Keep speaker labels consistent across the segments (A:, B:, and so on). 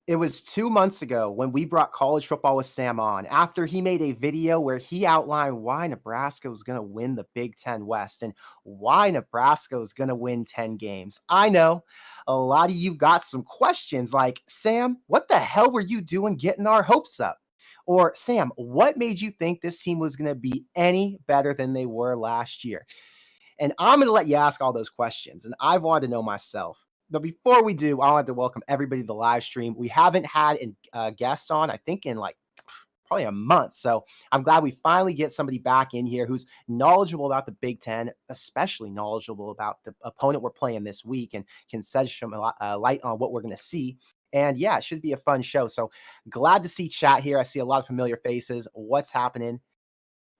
A: It was 2 months ago when we brought College Football with Sam on, after he made a video where he outlined why Nebraska was gonna win the Big Ten West and why Nebraska was gonna win 10 games. I know a lot of you got some questions like, "Sam, what the hell were you doing getting our hopes up?" Or, "Sam, what made you think this team was gonna be any better than they were last year?" And I'm going to let you ask all those questions. And I've wanted to know myself. But before we do, I want to welcome everybody to the live stream. We haven't had a guest on, I think, in like probably a month. So I'm glad we finally get somebody back in here who's knowledgeable about the Big Ten, especially knowledgeable about the opponent we're playing this week and can shed some light on what we're going to see. And yeah, it should be a fun show. So glad to see chat here. I see a lot of familiar faces. What's happening?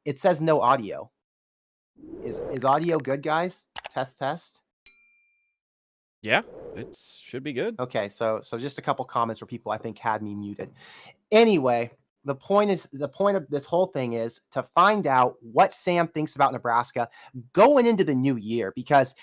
A: It says no audio. Is audio good, guys? Test, test.
B: Yeah, it should be good.
A: Okay, so just a couple comments where people I think had me muted. Anyway, the point of this whole thing is to find out what Sam thinks about Nebraska going into the new year because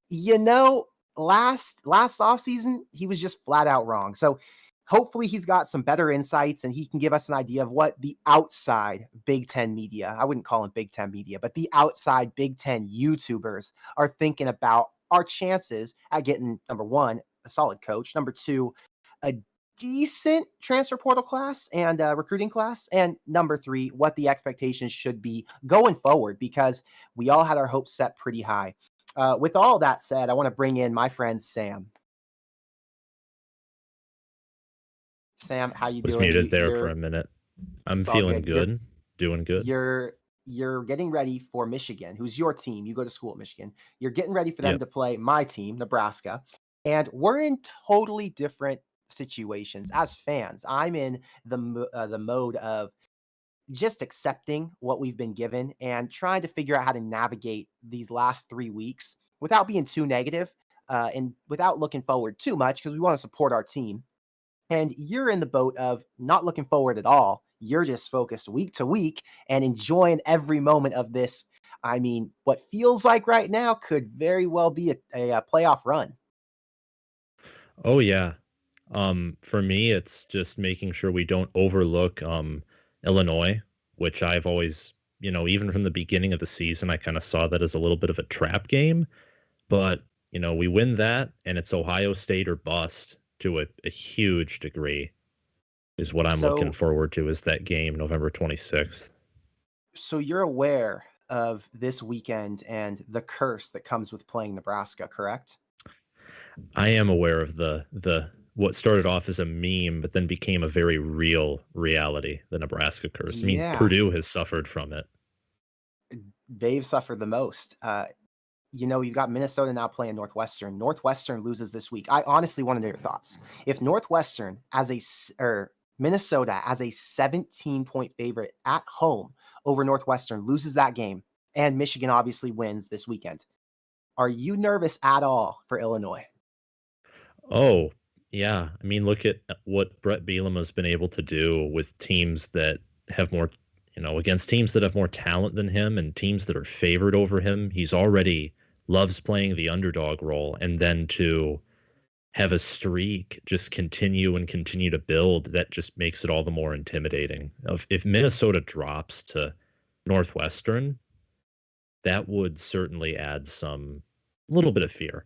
A: last offseason he was just flat out wrong. So hopefully he's got some better insights and he can give us an idea of what the outside Big Ten media, I wouldn't call them Big Ten media, but the outside Big Ten YouTubers are thinking about our chances at getting, number one, a solid coach, number two, a decent transfer portal class and recruiting class, and number three, what the expectations should be going forward because we all had our hopes set pretty high. With all that said, I want to bring in my friend Sam. Sam, how you
C: Was
A: doing?
C: muted there for a minute. I'm feeling good. Doing good.
A: You're getting ready for Michigan, who's your team. You go to school at Michigan. You're getting ready for them to play my team, Nebraska. And we're in totally different situations as fans. I'm in the mode of just accepting what we've been given and trying to figure out how to navigate these last 3 weeks without being too negative and without looking forward too much because we want to support our team. And you're in the boat of not looking forward at all. You're just focused week to week and enjoying every moment of this. I mean, what feels like right now could very well be a playoff run.
C: Oh yeah. For me, it's just making sure we don't overlook Illinois, which I've always, even from the beginning of the season, I kind of saw that as a little bit of a trap game. But, we win that and it's Ohio State or bust to a huge degree is what I'm looking forward to is that game, November 26th.
A: So you're aware of this weekend and the curse that comes with playing Nebraska, correct?
C: I am aware of the what started off as a meme, but then became a very real reality, the Nebraska curse. I mean, Purdue has suffered from it.
A: They've suffered the most. You've got Minnesota now playing Northwestern. Northwestern loses this week. I honestly want to know your thoughts. If Northwestern Minnesota as a 17-point favorite at home over Northwestern loses that game, and Michigan obviously wins this weekend, are you nervous at all for Illinois?
C: Oh, yeah. I mean, look at what Brett Bielema has been able to do with teams that have more, against teams that have more talent than him and teams that are favored over him. He's already loves playing the underdog role, and then to have a streak just continue to build, that just makes it all the more intimidating. If Minnesota drops to Northwestern, that would certainly add some little bit of fear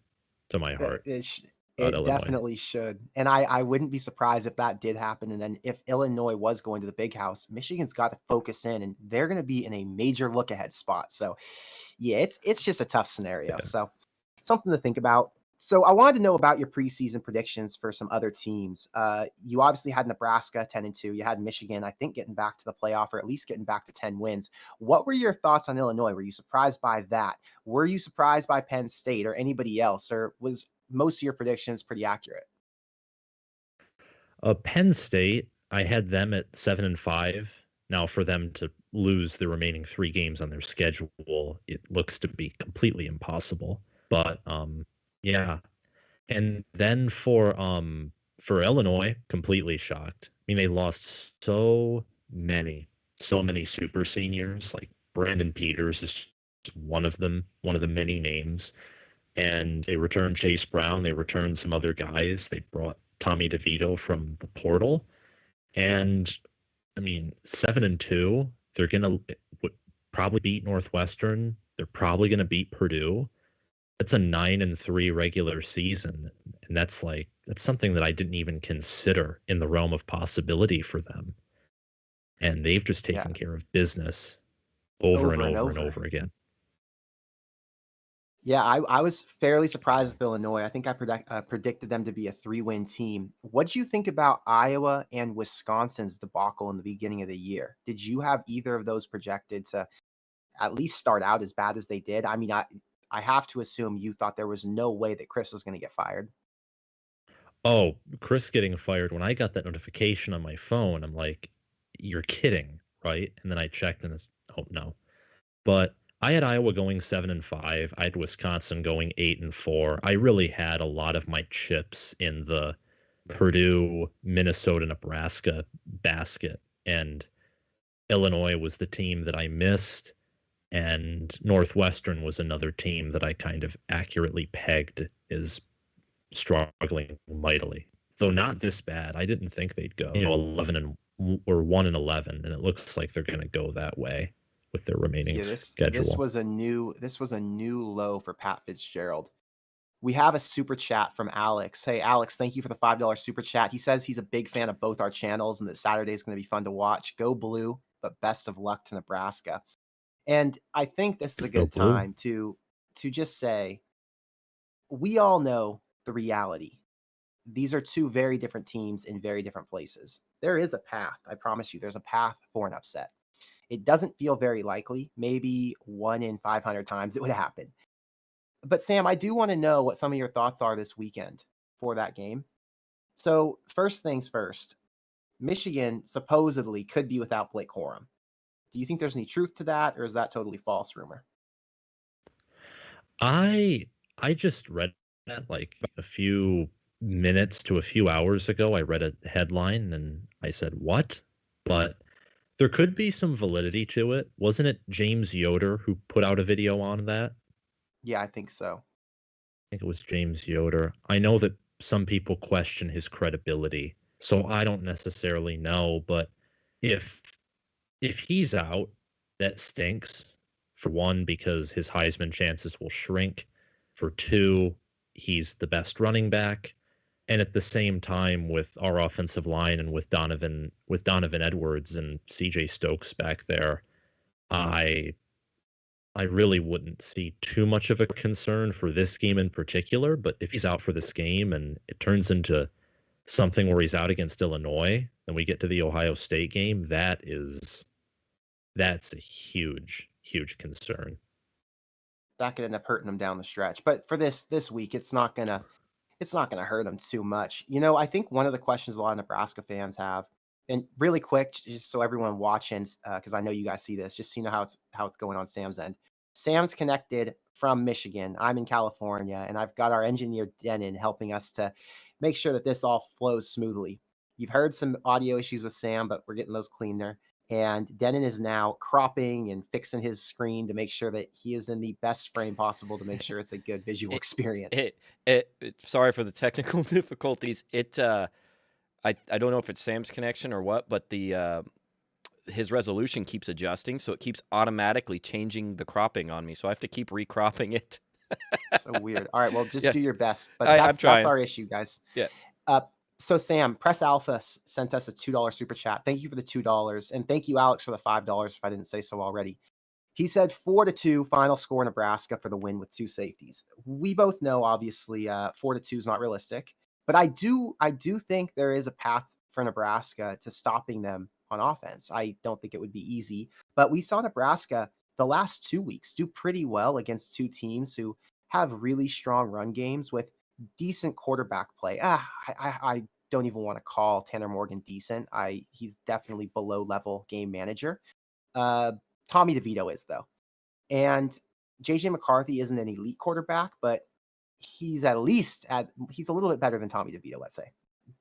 C: to my heart.
A: It definitely should. And I wouldn't be surprised if that did happen. And then if Illinois was going to the big house, Michigan's got to focus in and they're going to be in a major look ahead spot. So yeah, it's just a tough scenario. Yeah. So something to think about. So I wanted to know about your preseason predictions for some other teams. You obviously had Nebraska 10-2. You had Michigan, I think, getting back to the playoff or at least getting back to 10 wins. What were your thoughts on Illinois? Were you surprised by that? Were you surprised by Penn State or anybody else? Or was most of your predictions pretty accurate?
C: Penn State, I had them at 7-5. Now for them to lose the remaining 3 games on their schedule, it looks to be completely impossible. But yeah. And then for Illinois, completely shocked. I mean, they lost so many super seniors. Like Brandon Peters is one of them, one of the many names. And they returned Chase Brown. They returned some other guys. They brought Tommy DeVito from the portal. And I mean, 7-2, they're gonna probably beat Northwestern. They're probably gonna beat Purdue. That's a 9-3 regular season, and that's something that I didn't even consider in the realm of possibility for them. And they've just
A: Yeah,
C: taken care of business over and
A: over and
C: over and
A: over.
C: over again.
A: Yeah, I was fairly surprised with Illinois. I think I predicted them to be a 3-win team. What do you think about Iowa and Wisconsin's debacle in the beginning of the year? Did you have either of those projected to at least start out as bad as they did? I mean, I have to assume you thought there was no way that Chris was going to get fired.
C: Oh, Chris getting fired. When I got that notification on my phone, I'm like, you're kidding, right? And then I checked and it's, oh no. But I had Iowa going 7-5. I had Wisconsin going 8-4. I really had a lot of my chips in the Purdue, Minnesota, Nebraska basket. And Illinois was the team that I missed. And Northwestern was another team that I kind of accurately pegged as struggling mightily, though not this bad. I didn't think they'd go 1-11, and it looks like they're going to go that way with their remaining
A: Yeah, this
C: schedule.
A: was a new low for Pat Fitzgerald. We have a super chat from Alex. Hey, Alex, thank you for the $5 super chat. He says he's a big fan of both our channels and that Saturday is going to be fun to watch. Go blue, but best of luck to Nebraska. And I think this is a
C: Go
A: good
C: blue.
A: time to just say we all know the reality. These are two very different teams in very different places. There is a path. I promise you, there's a path for an upset. It doesn't feel very likely. Maybe 1 in 500 times it would happen. But Sam, I do want to know what some of your thoughts are this weekend for that game. So, first things first, Michigan supposedly could be without Blake Corum. Do you think there's any truth to that, or is that totally false rumor?
C: I I just read that like a few minutes to a few hours ago. I read a headline and I said, "What?" But there could be some validity to it. Wasn't it James Yoder who put out a video on that?
A: Yeah, I think so.
C: Think it was James Yoder. I know that some people question his credibility, so I don't necessarily know, but if he's out, that stinks. For one, because his Heisman chances will shrink. For two, he's the best running back. And at the same time, with our offensive line and with Donovan Edwards and CJ Stokes back there, I I really wouldn't see too much of a concern for this game in particular, but if he's out for this game and it turns into something where he's out against Illinois, and we get to the Ohio State game, that's a huge, huge concern.
A: That could end up hurting them down the stretch. But for this week, it's not gonna hurt them too much. I think one of the questions a lot of Nebraska fans have, and really quick, just so everyone watching, because I know you guys see this, just so you know how it's going on Sam's end. Sam's connected from Michigan. I'm in California, and I've got our engineer Denon helping us to make sure that this all flows smoothly. You've heard some audio issues with Sam, but we're getting those cleaner. And Denon is now cropping and fixing his screen to make sure that he is in the best frame possible to make sure it's a good visual
B: It,
A: experience.
B: sorry for the technical difficulties. I don't know if it's Sam's connection or what, but his resolution keeps adjusting, so it keeps automatically changing the cropping on me. So I have to keep recropping it.
A: So weird. All right, well, just
B: Yeah,
A: do your best. But
B: I'm
A: that's
B: trying.
A: our issue, guys.
B: Yeah.
A: Uh, so Sam, Press Alpha sent us a $2 super chat. Thank you for the $2, and thank you, Alex, for the $5. If I didn't say so already, he said 4-2 final score Nebraska for the win with two safeties. We both know, obviously, 4-2 is not realistic, but I do think there is a path for Nebraska to stopping them on offense. I don't think it would be easy, but we saw Nebraska the last 2 weeks do pretty well against two teams who have really strong run games with decent quarterback play. I don't even want to call Tanner Morgan decent. He's definitely below level game manager. Uh, Tommy DeVito is though, and JJ McCarthy isn't an elite quarterback, but he's he's a little bit better than Tommy DeVito. Let's say.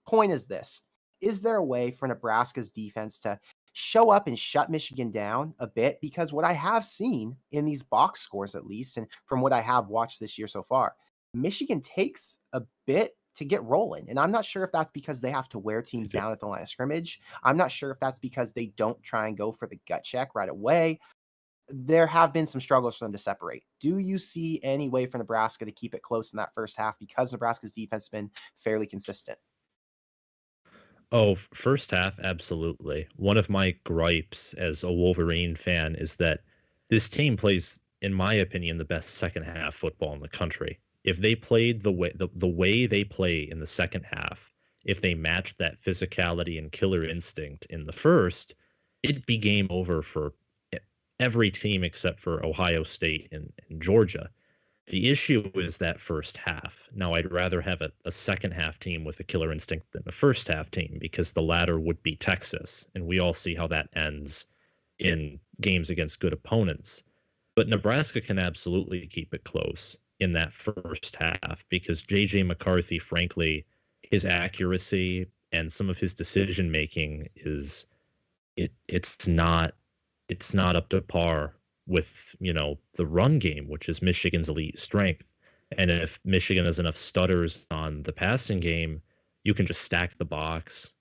A: Point is this: is there a way for Nebraska's defense to show up and shut Michigan down a bit? Because what I have seen in these box scores, at least, and from what I have watched this year so far, Michigan takes a bit to get rolling. And I'm not sure if that's because they have to wear
C: They
A: teams
C: do.
A: down at the line of scrimmage. I'm not sure if that's because they don't try and go for the gut check right away. There have been some struggles for them to separate. Do you see any way for Nebraska to keep it close in that first half because Nebraska's defense has been fairly consistent?
C: Oh, first half, absolutely. One of my gripes as a Wolverine fan is that this team plays, in my opinion, the best second half football in the country. If they played the way they play in the second half, if they matched that physicality and killer instinct in the first, it'd be game over for every team except for Ohio State and Georgia. The issue is that first half. Now, I'd rather have a second half team with a killer instinct than a first half team because the latter would be Texas. And we all see how that ends in games against good opponents. But Nebraska can absolutely keep it close in that first half because J.J. McCarthy, frankly, his accuracy and some of his decision making it's not up to par with, the run game, which is Michigan's elite strength. And if Michigan has enough stutters on the passing game, you can just stack the box,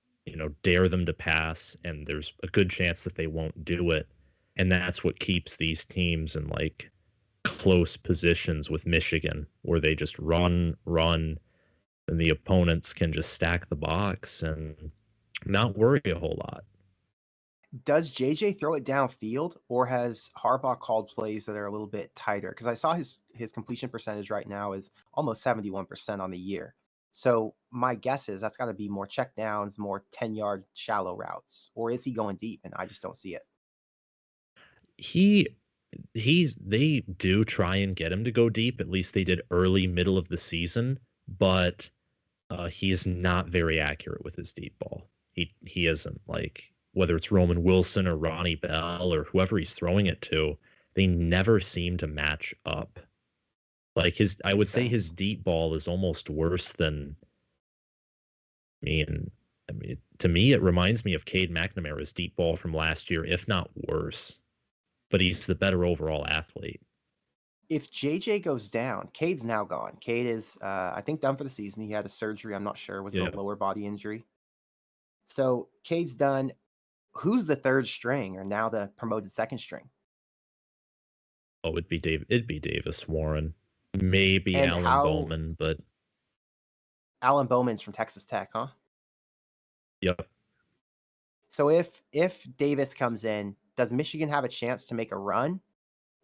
C: dare them to pass, and there's a good chance that they won't do it. And that's what keeps these teams in like close positions with Michigan, where they just run, and the opponents can just stack the box and not worry a whole lot.
A: Does JJ throw it downfield, or has Harbaugh called plays that are a little bit tighter? Because I saw his completion percentage right now is almost 71% on the year. So my guess is that's got to be more check downs, more 10-yard shallow routes, or is he going deep and I just don't see it?
C: He they do try and get him to go deep. At least they did early, middle of the season, but he is not very accurate with his deep ball. He isn't, like, whether it's Roman Wilson or Ronnie Bell or whoever he's throwing it to, they never seem to match up. Like I would
A: Makes
C: say his
A: sense.
C: deep ball is almost worse than me. And I mean, to me, it reminds me of Cade McNamara's deep ball from last year, if not worse. But he's the better overall athlete.
A: If JJ goes down, Cade's now gone. Cade is, I think, done for the season. He had a surgery. I'm not sure. Was it a
C: Yeah.
A: lower body injury? So Cade's done. Who's the third string or now the promoted second string?
C: Oh, it'd be Davis Warren, maybe
A: And
C: Alan
A: how
C: Bowman, but
A: Alan Bowman's from Texas Tech, huh?
C: yep.
A: So if Davis comes in, does Michigan have a chance to make a run?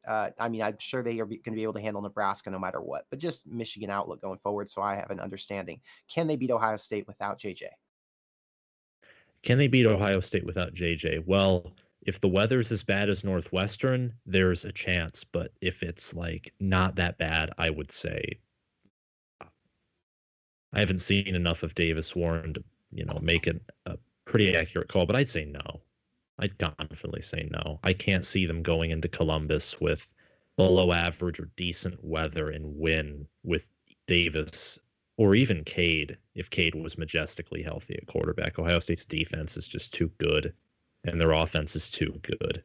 A: I mean, I'm sure they are going to be able to handle Nebraska no matter what, but just Michigan outlook going forward, so I have an understanding. Can they beat Ohio State without JJ?
C: Can they beat Ohio State without JJ? Well, if the weather's as bad as Northwestern, there's a chance. But if it's like not that bad, I would say I haven't seen enough of Davis Warren to, make it a pretty accurate call, but I'd say no. I'd confidently say no. I can't see them going into Columbus with below average or decent weather and win with Davis or even Cade if Cade was majestically healthy at quarterback. Ohio State's defense is just too good, and their offense is too good.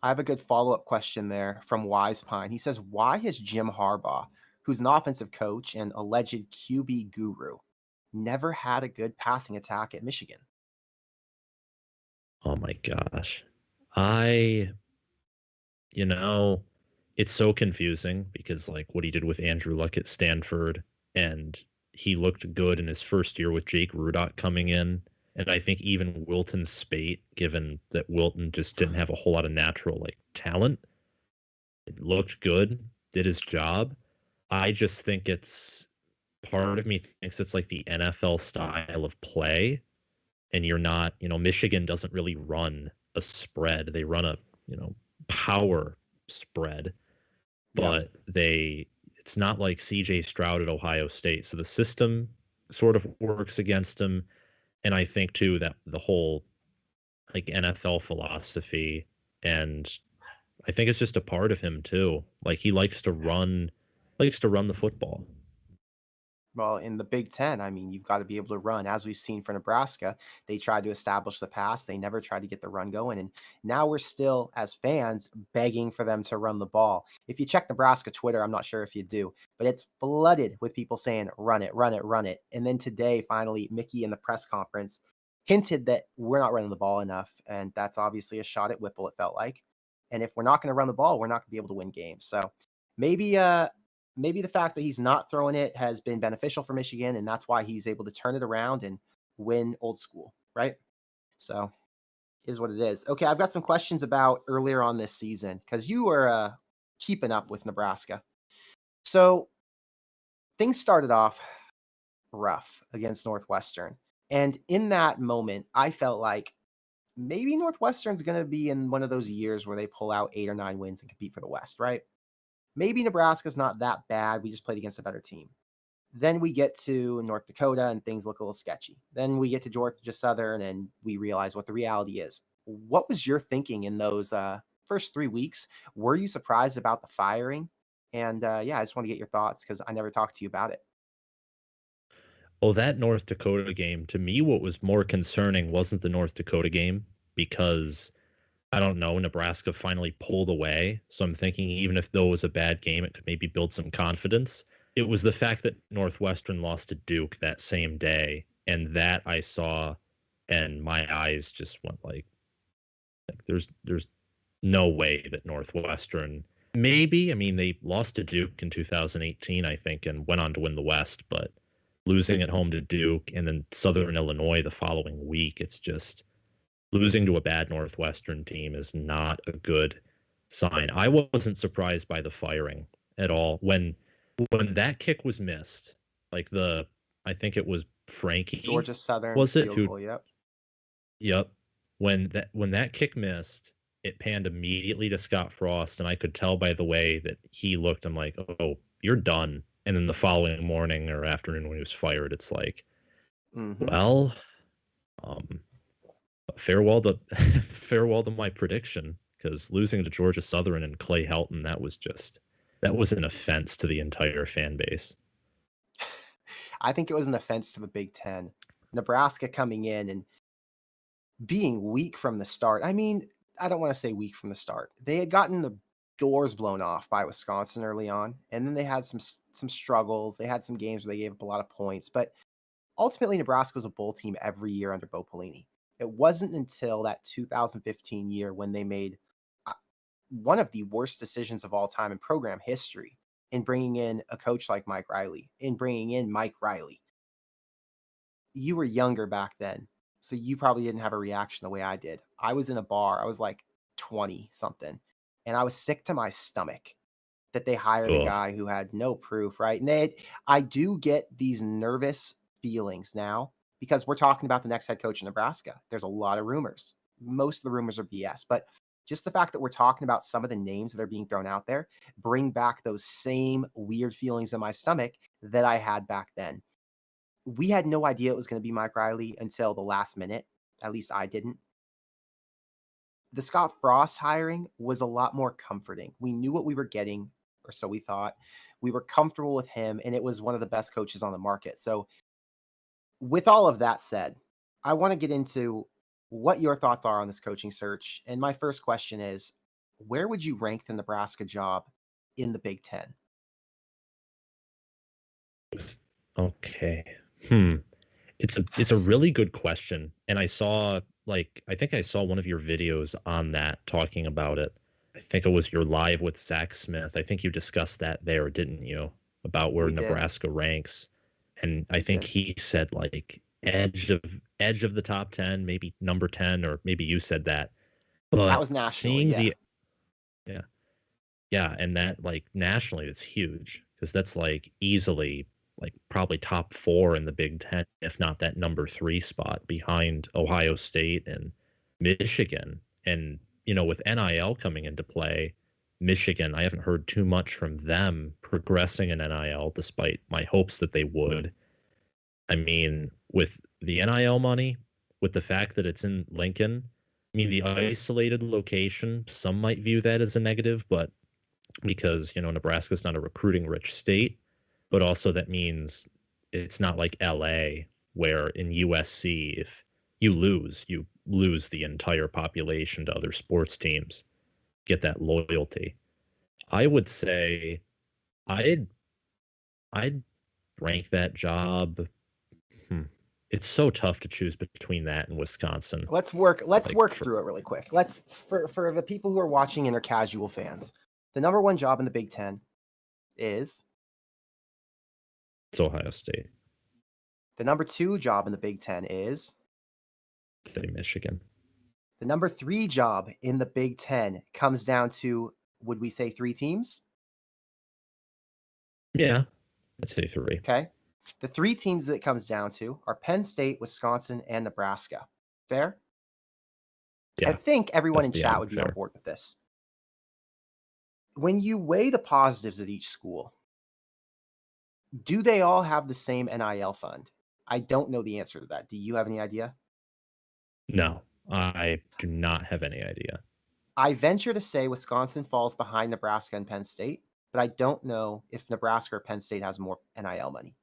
A: I have a good follow-up question there from Wise Pine. He says, why has Jim Harbaugh, who's an offensive coach and alleged QB guru, never had a good passing attack at Michigan?
C: Oh my gosh. I, you know, it's so confusing because like what he did with Andrew Luck at Stanford, and he looked good in his first year with Jake Rudock coming in. And I think even Wilton Spate, given that Wilton just didn't have a whole lot of natural like talent, it looked good, did his job. I just think it's part of me thinks it's like the NFL style of play, and you're not, Michigan doesn't really run a spread. They run a, power spread,
A: Yeah.
C: but it's not like CJ Stroud at Ohio State. So the system sort of works against them. And I think too that the whole like NFL philosophy, and I think it's just a part of him too. Like he likes to run the football.
A: Well, in the Big Ten, I mean, you've got to be able to run. As we've seen for Nebraska, they tried to establish the pass. They never tried to get the run going. And now we're still, as fans, begging for them to run the ball. If you check Nebraska Twitter, I'm not sure if you do, but it's flooded with people saying, run it, run it, run it. And then today, finally, Mickey in the press conference hinted that we're not running the ball enough. And that's obviously a shot at Whipple, it felt like. And if we're not going to run the ball, we're not going to be able to win games. So maybe, maybe the fact that he's not throwing it has been beneficial for Michigan, and that's why he's able to turn it around and win Old School, right? So, is what it is. Okay, I've got some questions about earlier on this season because you were keeping up with Nebraska. So, things started off rough against Northwestern. And in that moment, I felt like maybe Northwestern's going to be in one of those years where they pull out 8 or 9 wins and compete for the West, right? Maybe Nebraska's not that bad. We just played against a better team. Then we get to North Dakota and things look a little sketchy. Then we get to Georgia Southern and we realize what the reality is. What was your thinking in those first 3 weeks? Were you surprised about the firing? And yeah, I just want to get your thoughts because I never talked to you about it.
C: Oh, that North Dakota game, to me, what was more concerning wasn't the North Dakota game because I don't know, Nebraska finally pulled away. So I'm thinking even if though it was a bad game, it could maybe build some confidence. It was the fact that Northwestern lost to Duke that same day. And that I saw and my eyes just went like there's no way that Northwestern maybe, I mean, they lost to Duke in 2018, I think, and went on to win the West, but losing at home to Duke and then Southern Illinois the following week, it's just losing to a bad Northwestern team is not a good sign. I wasn't surprised by the firing at all. When that kick was missed, like I think it was Frankie,
A: Georgia Southern
C: was it
A: field
C: who?
A: goal. Yep.
C: Yep. When that kick missed, it panned immediately to Scott Frost, and I could tell by the way that he looked. I'm like, oh, you're done. And then the following morning or afternoon when he was fired, it's like, well, um, farewell to farewell to my prediction, because losing to Georgia Southern and Clay Helton, that was an offense to the entire fan base.
A: I think it was an offense to the Big Ten. Nebraska coming in and being weak from the start. I mean, I don't want to say weak from the start. They had gotten the doors blown off by Wisconsin early on, and then they had some struggles. They had some games where they gave up a lot of points, but ultimately Nebraska was a bowl team every year under Bo Pelini. It wasn't until that 2015 year when they made one of the worst decisions of all time in program history in bringing in a coach like Mike Riley, in bringing in Mike Riley. You were younger back then, so you probably didn't have a reaction the way I did. I was in a bar. I was like 20 something, and I was sick to my stomach that they hired a
C: Ugh.
A: guy who had no proof, right? And I do get these nervous feelings now because we're talking about the next head coach in Nebraska. There's a lot of rumors. Most of the rumors are BS, but just the fact that we're talking about some of the names that are being thrown out there bring back those same weird feelings in my stomach that I had back then. We had no idea it was going to be Mike Riley until the last minute. At least I didn't. The Scott Frost hiring was a lot more comforting. We knew what we were getting, or so we thought. We were comfortable with him, and it was one of the best coaches on the market. So with all of that said, I want to get into what your thoughts are on this coaching search. And my first question is, where would you rank the Nebraska job in the Big Ten?
C: Okay. It's a really good question. And I think I saw one of your videos on that talking about it. I think it was your live with Zach Smith. I think you discussed that there, didn't you? About where
A: We did.
C: Nebraska ranks. And I think he said like edge of the top 10, maybe number 10, or maybe you said that. But
A: That was nationally,
C: seeing
A: yeah.
C: yeah, and that like nationally it's huge because that's like easily like probably top 4 in the Big Ten, if not that number 3 spot behind Ohio State and Michigan. And with NIL coming into play, Michigan, I haven't heard too much from them progressing in NIL, despite my hopes that they would. I mean, with the NIL money, with the fact that it's in Lincoln, I mean, the isolated location, some might view that as a negative, but because, Nebraska's not a recruiting rich state, but also that means It's not like LA where in USC, if you lose the entire population to other sports teams, get that loyalty. I would say I'd I'd rank that job. Hmm. It's so tough to choose between that and Wisconsin.
A: Let's work
C: Like
A: through it really quick. Let's for the people who are watching and are casual fans. The number one job in the Big Ten is
C: it's Ohio State,
A: the number two job in the Big Ten is
C: say Michigan.
A: the number three job in the Big Ten comes down to, would we say three teams?
C: Yeah, I'd say 3.
A: Okay. The three teams that it comes down to are Penn State, Wisconsin, and Nebraska. Fair? I
C: Yeah,
A: think everyone
C: that's
A: in chat
C: beyond
A: would be on
C: fair.
A: board with this. When you weigh the positives at each school, do they all have the same NIL fund? I don't know the answer to that. Do you have any idea?
C: No, I do not have any idea.
A: I venture to say Wisconsin falls behind Nebraska and Penn State, but I don't know if Nebraska or Penn State has more NIL money.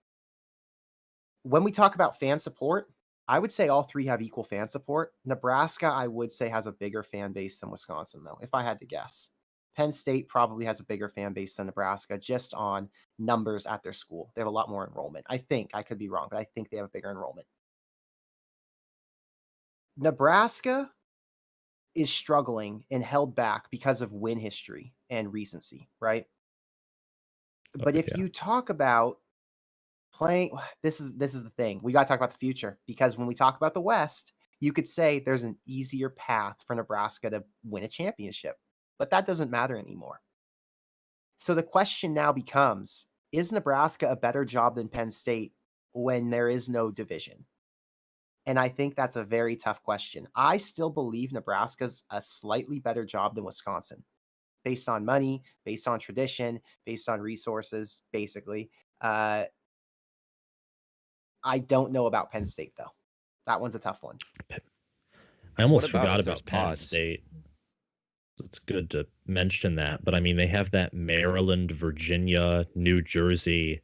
A: When we talk about fan support, I would say all three have equal fan support. Nebraska, I would say, has a bigger fan base than Wisconsin, though, if I had to guess. Penn State probably has a bigger fan base than Nebraska just on numbers at their school. They have a lot more enrollment. I think, I could be wrong, but I think they have a bigger enrollment. Nebraska is struggling and held back because of win history and recency, right?
C: Oh,
A: But if
C: yeah.
A: you talk about playing, this is the thing. We got to talk about the future, because when we talk about the West, you could say there's an easier path for Nebraska to win a championship, but that doesn't matter anymore. So the question now becomes, is Nebraska a better job than Penn State when there is no division? And I think that's a very tough question. I still believe Nebraska's a slightly better job than Wisconsin, based on money, based on tradition, based on resources, basically. I don't know about Penn State, though. That one's a tough one.
C: I almost
B: What about
C: forgot
B: without
C: about Penn
B: pods?
C: State. It's good to mention that, but I mean, they have that Maryland, Virginia, New Jersey,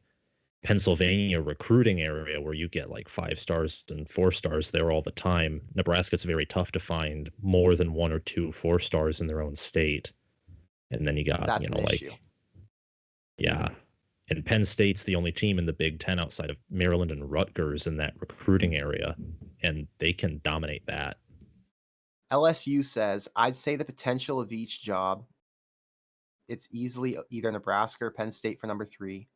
C: Pennsylvania recruiting area where you get like 5 stars and 4 stars there all the time. Nebraska, it's very tough to find more than 1 or 2 4 stars in their own state. And then you got,
A: That's an issue.
C: Yeah. And Penn State's the only team in the Big Ten outside of Maryland and Rutgers in that recruiting area, and they can dominate that.
A: LSU says, I'd say the potential of each job, it's easily either Nebraska or Penn State for number 3.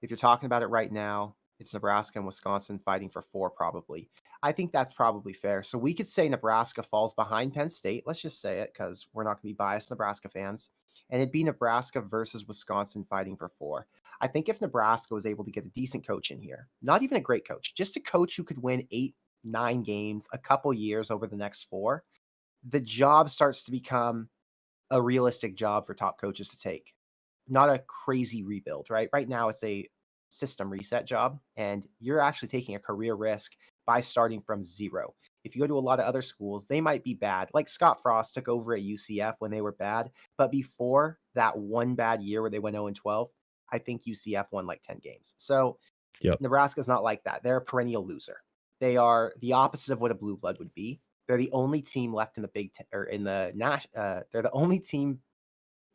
A: If you're talking about it right now, it's Nebraska and Wisconsin fighting for 4, probably. I think that's probably fair. So we could say Nebraska falls behind Penn State. Let's just say it, because we're not going to be biased Nebraska fans. And it'd be Nebraska versus Wisconsin fighting for 4. I think if Nebraska was able to get a decent coach in here, not even a great coach, just a coach who could win 8, 9 games, a couple years over the next 4, the job starts to become a realistic job for top coaches to take. Not a crazy rebuild, right? Right now, it's a system reset job, and you're actually taking a career risk by starting from 0. If you go to a lot of other schools, they might be bad. Like Scott Frost took over at UCF when they were bad, but before that one bad year where they went 0-12, I think UCF won like 10 games. So
C: Yep.
A: Nebraska's not like that. They're a perennial loser. They are the opposite of what a blue blood would be. They're the only team left in the Big Ten, or in the they're the only team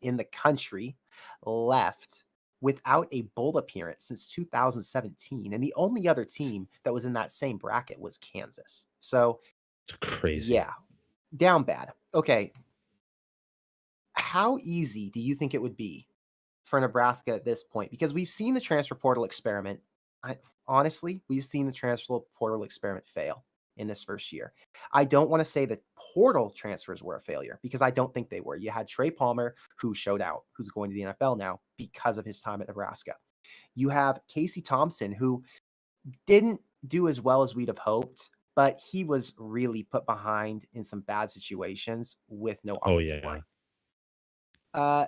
A: in the country left without a bowl appearance since 2017. And the only other team that was in that same bracket was Kansas. So
C: It's crazy.
A: yeah, down bad. Okay. How easy do you think it would be for Nebraska at this point? Because we've seen the transfer portal experiment. Honestly, we've seen the transfer portal experiment fail in this first year. I don't want to say that portal transfers were a failure, because I don't think they were. You had Trey Palmer, who showed out, who's going to the NFL now because of his time at Nebraska. You have Casey Thompson, who didn't do as well as we'd have hoped, but he was really put behind in some bad situations with no offensive line.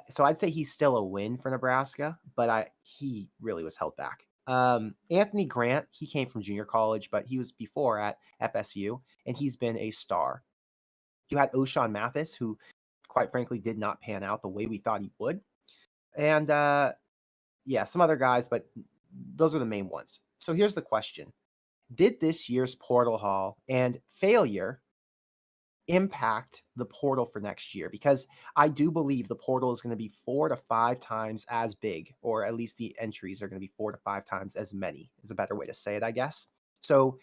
A: So I'd say he's still a win for Nebraska, but he really was held back. Anthony Grant, he came from junior college, but he was before at FSU, and he's been a star. You had O'Shawn Mathis, who quite frankly did not pan out the way we thought he would. And some other guys, but those are the main ones. So here's the question. Did this year's portal haul and failure impact the portal for next year? Because I do believe the portal is going to be 4 to 5 times as big, or at least the entries are going to be 4 to 5 times as many, is a better way to say it, I guess. So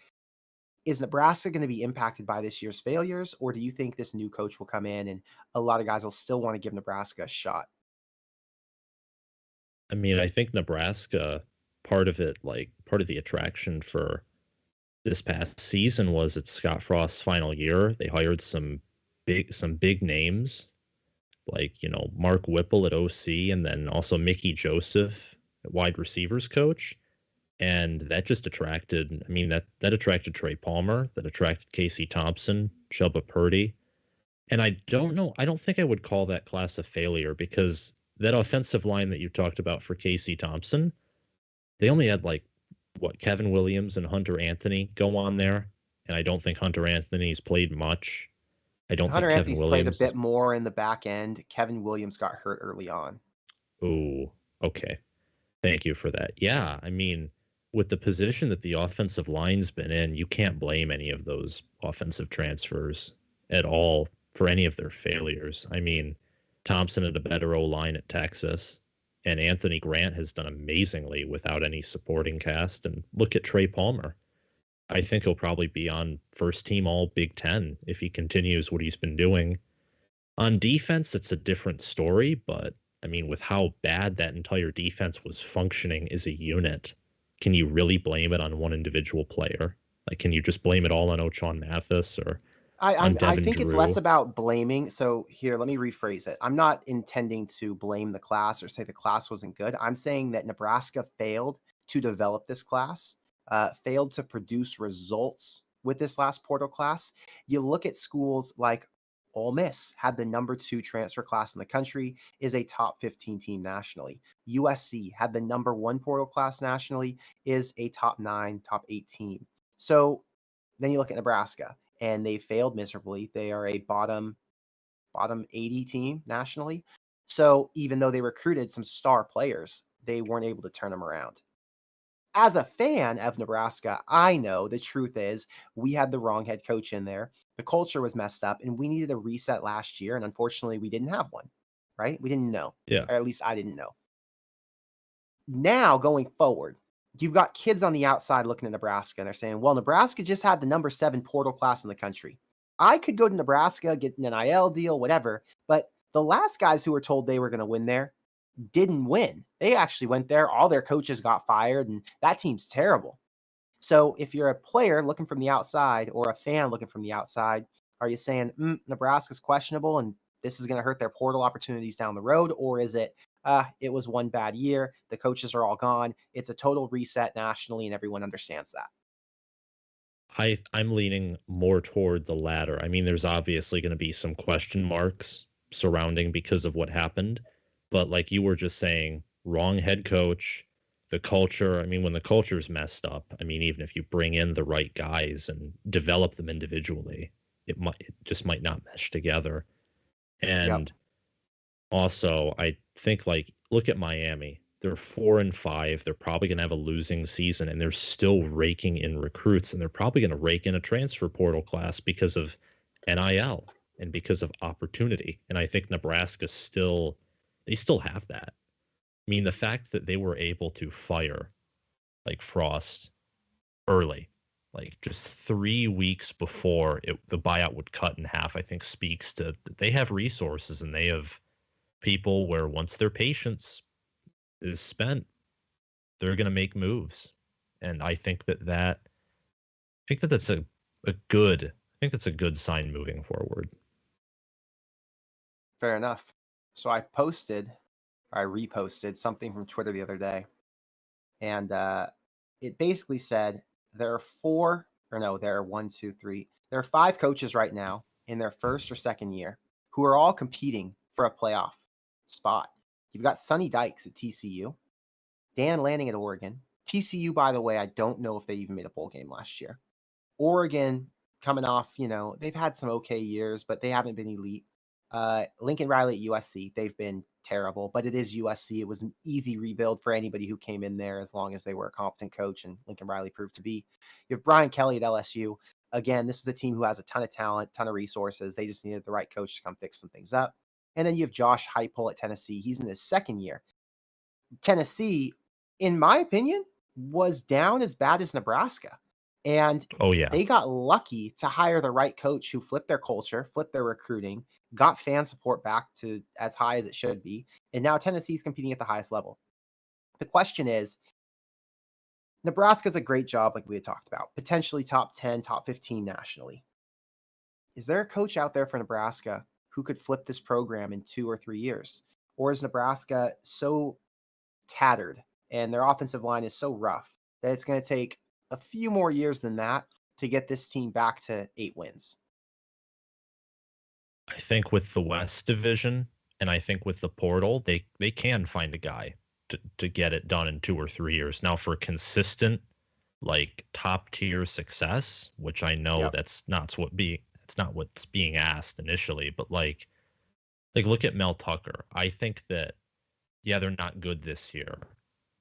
A: is Nebraska going to be impacted by this year's failures, or do you think this new coach will come in and a lot of guys will still want to give Nebraska a shot?
C: I mean, I think Nebraska, part of it, like part of the attraction for this past season was it's Scott Frost's final year. They hired some big names like, Mark Whipple at OC and then also Mickey Joseph at wide receivers coach. And that just attracted, I mean, that attracted Trey Palmer, that attracted Casey Thompson, Chuba Purdy. And I don't know, I don't think I would call that class a failure because that offensive line that you talked about for Casey Thompson, they only had like what Kevin Williams and Hunter Anthony go on there. And I don't think Hunter Anthony's played much. I don't
A: Hunter
C: think Kevin
A: Anthony's played a
C: Williams
A: bit
C: is.
A: more in the back end. Kevin Williams got hurt early on.
C: Oh, okay. Thank you for that. Yeah, I mean, with the position that the offensive line's been in, you can't blame any of those offensive transfers at all for any of their failures. I mean, Thompson had a better O line at Texas, and Anthony Grant has done amazingly without any supporting cast. And look at Trey Palmer. I think he'll probably be on first team all Big Ten if he continues what he's been doing. On defense, it's a different story, but I mean, with how bad that entire defense was functioning as a unit, can you really blame it on one individual player? Like, can you just blame it all on Ochaun Mathis or on
A: I
C: Devin
A: think it's less
C: Drew?
A: about blaming. So here, let me rephrase it. I'm not intending to blame the class or say the class wasn't good. I'm saying that Nebraska failed to develop this class, failed to produce results with this last portal class. You look at schools like Ole Miss had the number 2 transfer class in the country, is a top 15 team nationally. USC had the number 1 portal class nationally, is a top 9, top 8 team. So then you look at Nebraska and they failed miserably. They are a bottom 80 team nationally. So even though they recruited some star players, they weren't able to turn them around. As a fan of Nebraska, I know the truth is we had the wrong head coach in there. The culture was messed up and we needed a reset last year. And unfortunately, we didn't have one, right? We didn't know,
C: Yeah.
A: or at least I didn't know. Now going forward, you've got kids on the outside looking at Nebraska and they're saying, well, Nebraska just had the number 7 portal class in the country. I could go to Nebraska, get an NIL deal, whatever. But the last guys who were told they were going to win there didn't win. They actually went there. All their coaches got fired, and that team's terrible. So if you're a player looking from the outside or a fan looking from the outside, are you saying Nebraska's questionable and this is going to hurt their portal opportunities down the road? Or is it, it was one bad year, the coaches are all gone, it's a total reset nationally, and everyone understands that?
C: I'm leaning more toward the latter. I mean, there's obviously going to be some question marks surrounding because of what happened, but like you were just saying, wrong head coach, the culture. I mean, when the culture's messed up, I mean, even if you bring in the right guys and develop them individually, it just might not mesh together.
A: Yep.
C: And also, I think like look at Miami. They're 4-5. They're probably going to have a losing season, and they're still raking in recruits, and they're probably going to rake in a transfer portal class because of NIL and because of opportunity. And I think Nebraska they still have that. I mean, the fact that they were able to fire like Frost early, like just 3 weeks before the buyout would cut in half, I think speaks to that they have resources and they have people where once their patience is spent, they're going to make moves. And I think that that's a good, I think that's a good sign moving forward.
A: Fair enough. So I reposted something from Twitter the other day, and it basically said there are four, or no, there are one, two, three, there are 5 coaches right now in their first or second year who are all competing for a playoff spot. You've got Sonny Dykes at TCU, Dan Lanning at Oregon. TCU, by the way, I don't know if they even made a bowl game last year. Oregon coming off, they've had some okay years, but they haven't been elite. Lincoln Riley at USC, they've been terrible, but it is USC. It was an easy rebuild for anybody who came in there as long as they were a competent coach, and Lincoln Riley proved to be. You have Brian Kelly at LSU. Again, this is a team who has a ton of talent, ton of resources. They just needed the right coach to come fix some things up. And then you have Josh Heupel at Tennessee. He's in his second year. Tennessee, in my opinion, was down as bad as Nebraska. And
C: Oh yeah.
A: they got lucky to hire the right coach who flipped their culture, flipped their recruiting, got fan support back to as high as it should be. And now Tennessee's competing at the highest level. The question is, Nebraska's a great job, like we had talked about, potentially top 10, top 15 nationally. Is there a coach out there for Nebraska who could flip this program in 2 or 3 years? Or is Nebraska so tattered and their offensive line is so rough that it's going to take a few more years than that to get this team back to 8 wins?
C: I think with the West Division, and I think with the portal, they can find a guy to get it done in 2 or 3 years. Now, for consistent, like top tier success, which I know
A: Yep.
C: it's not what's being asked initially, but like look at Mel Tucker. I think that yeah, they're not good this year,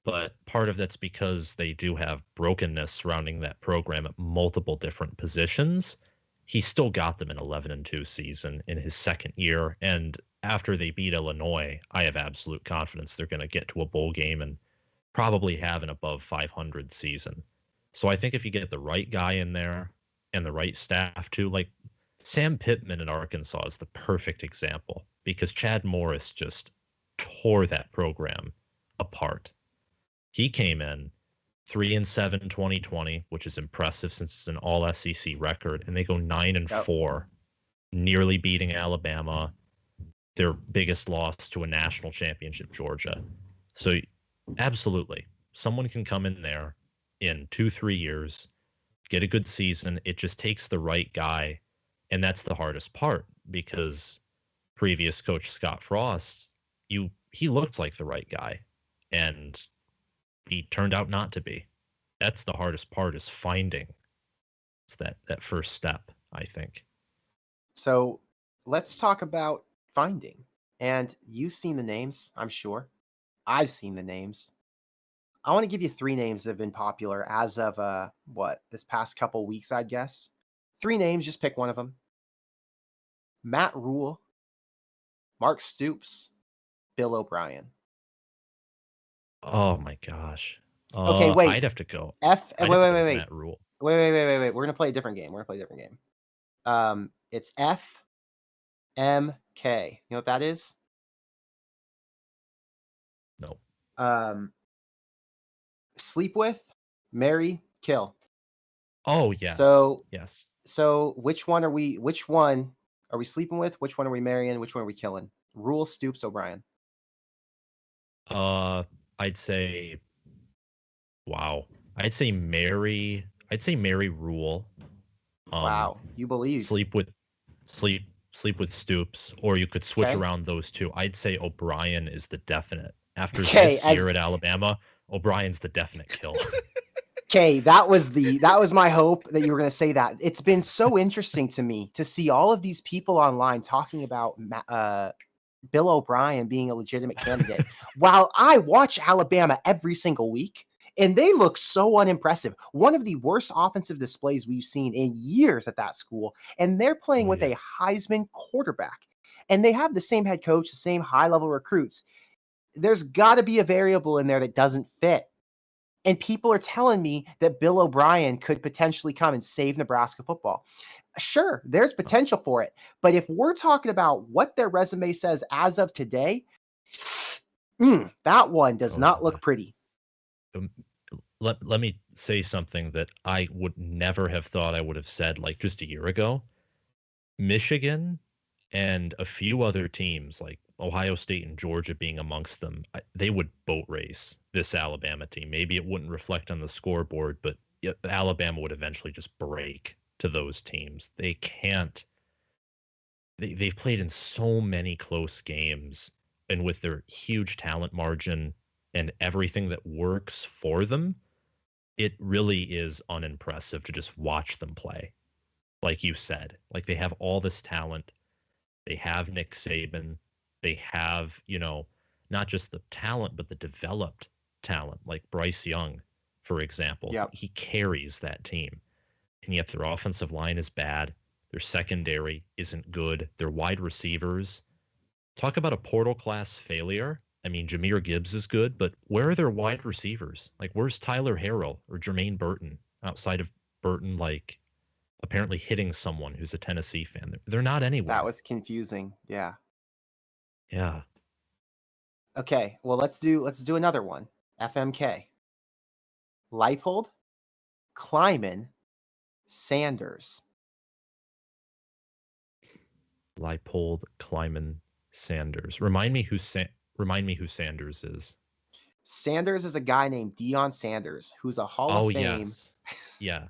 C: but part of that's because they do have brokenness surrounding that program at multiple different positions. He still got them an 11-2 season in his second year, and after they beat Illinois, I have absolute confidence they're going to get to a bowl game and probably have an above 500 season. So I think if you get the right guy in there and the right staff too, like Sam Pittman in Arkansas is the perfect example because Chad Morris just tore that program apart. He came in 3-7 2020, which is impressive since it's an all SEC record, and they go 9-4, nearly beating Alabama, their biggest loss to a national championship, Georgia. So absolutely, someone can come in there in 2-3 years, get a good season. It just takes the right guy, and that's the hardest part because previous coach Scott Frost, he looked like the right guy, and he turned out not to be. That's the hardest part, is finding. It's that first step, I think.
A: So let's talk about finding. And you've seen the names, I'm sure. I've seen the names. I want to give you 3 names that have been popular as of this past couple weeks, I'd guess. 3 names, just pick one of them. Matt Rule, Mark Stoops, Bill O'Brien.
C: Oh my gosh.
A: Okay, wait.
C: I'd have to go.
A: Wait.
C: Matt Rule.
A: Wait. We're gonna play a different game. It's FMK. You know what that is?
C: No.
A: Sleep with, marry, kill.
C: Oh yes. Yes.
A: So which one are we sleeping with? Which one are we marrying? Which one are we killing? Rule, Stoops, O'Brien.
C: I'd say wow. I'd say marry Rule.
A: Wow, you believe.
C: Sleep with Stoops, or you could switch
A: Okay.
C: around those two. I'd say O'Brien is the definite. After
A: Okay,
C: this year at Alabama, O'Brien's the definite kill.
A: Okay, that was my hope that you were going to say that. It's been so interesting to me to see all of these people online talking about Bill O'Brien being a legitimate candidate, while I watch Alabama every single week, and they look so unimpressive. One of the worst offensive displays we've seen in years at that school, and they're playing with a Heisman quarterback, and they have the same head coach, the same high-level recruits. There's got to be a variable in there that doesn't fit. And people are telling me that Bill O'Brien could potentially come and save Nebraska football. Sure, there's potential for it. But if we're talking about what their resume says as of today, that one does not look pretty.
C: Let me say something that I would never have thought I would have said like just a year ago. Michigan and a few other teams like Ohio State and Georgia being amongst them, they would boat race this Alabama team. Maybe it wouldn't reflect on the scoreboard, but Alabama would eventually just break to those teams. They can't. They've played in so many close games, and with their huge talent margin and everything that works for them, it really is unimpressive to just watch them play. Like you said, like they have all this talent. They have Nick Saban. They have, not just the talent, but the developed talent, like Bryce Young, for example.
A: Yep.
C: He carries that team. And yet their offensive line is bad. Their secondary isn't good. Their wide receivers. Talk about a portal class failure. I mean, Jahmyr Gibbs is good, but where are their wide receivers? Like, where's Tyler Harrell or Jermaine Burton outside of Burton, like, apparently hitting someone who's a Tennessee fan? They're not anywhere.
A: That was confusing. Yeah.
C: Yeah.
A: Okay. Well, let's do another one. FMK. Leipold, Kleiman, Sanders.
C: Leipold, Kleiman, Sanders. Remind me who Sanders is.
A: Sanders is a guy named Deion Sanders, who's a Hall
C: Oh,
A: of Fame.
C: yes. Yeah.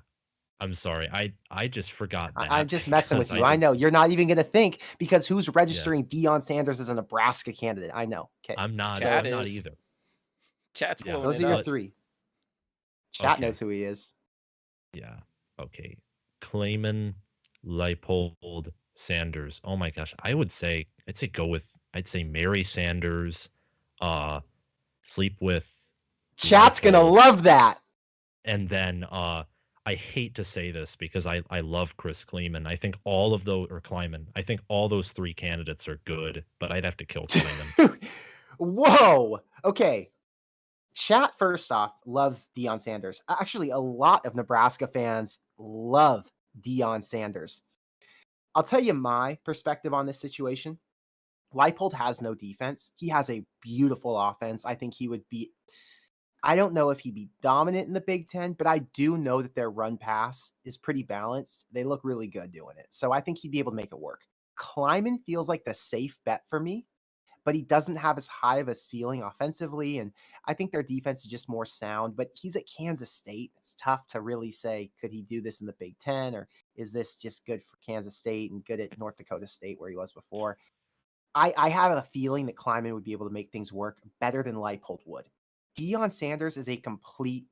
C: I'm sorry. I just forgot that.
A: I'm just messing with
C: because
A: you. I know you're not even going to think, because who's registering
C: Yeah.
A: Deion Sanders as a Nebraska candidate? I know. Okay.
C: I'm not.
B: Chat
C: I'm not
B: is.
C: either.
B: Chat's
C: Yeah.
B: blowing
A: Those
B: it
A: are your
B: up.
A: three. Chat
C: Okay.
A: knows who he is.
C: Yeah. Okay. Kleiman, Leipold, Sanders. Oh my gosh. I'd say Mary Sanders, sleep with
A: Chat's going to
C: Leipold,
A: love that.
C: and then I hate to say this because I love Chris Kleiman. I think all of those, or Kleiman, I think all those three candidates are good, but I'd have to kill Kleiman.
A: Whoa. Okay. Chat, first off, loves Deion Sanders. Actually, a lot of Nebraska fans love Deion Sanders. I'll tell you my perspective on this situation. Leipold has no defense. He has a beautiful offense. I think he would be, I don't know if he'd be dominant in the Big Ten, but I do know that their run pass is pretty balanced. They look really good doing it. So I think he'd be able to make it work. Kleiman feels like the safe bet for me, but he doesn't have as high of a ceiling offensively. And I think their defense is just more sound, but he's at Kansas State. It's tough to really say, could he do this in the Big Ten, or is this just good for Kansas State and good at North Dakota State where he was before? I have a feeling that Kleiman would be able to make things work better than Leipold would. Deion Sanders is a complete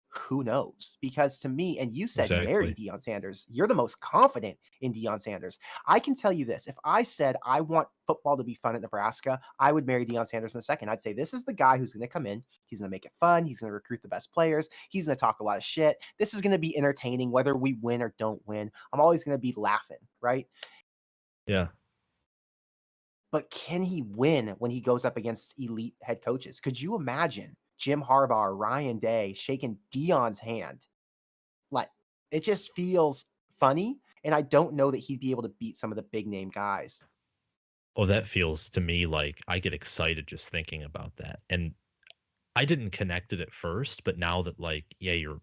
A: who knows, because to me, and you said marry
C: Exactly.
A: Deion Sanders, you're the most confident in Deion Sanders. I can tell you this: if I said I want football to be fun at Nebraska, I would marry Deion Sanders in a second. I'd say this is the guy who's going to come in. He's going to make it fun. He's going to recruit the best players. He's going to talk a lot of shit. This is going to be entertaining, whether we win or don't win. I'm always going to be laughing, right?
C: Yeah.
A: But can he win when he goes up against elite head coaches? Could you imagine Jim Harbaugh or Ryan Day shaking Deion's hand? Like, it just feels funny, and I don't know that he'd be able to beat some of the big name guys.
C: Oh, that feels to me like I get excited just thinking about that. And I didn't connect it at first, but now that, like, yeah, you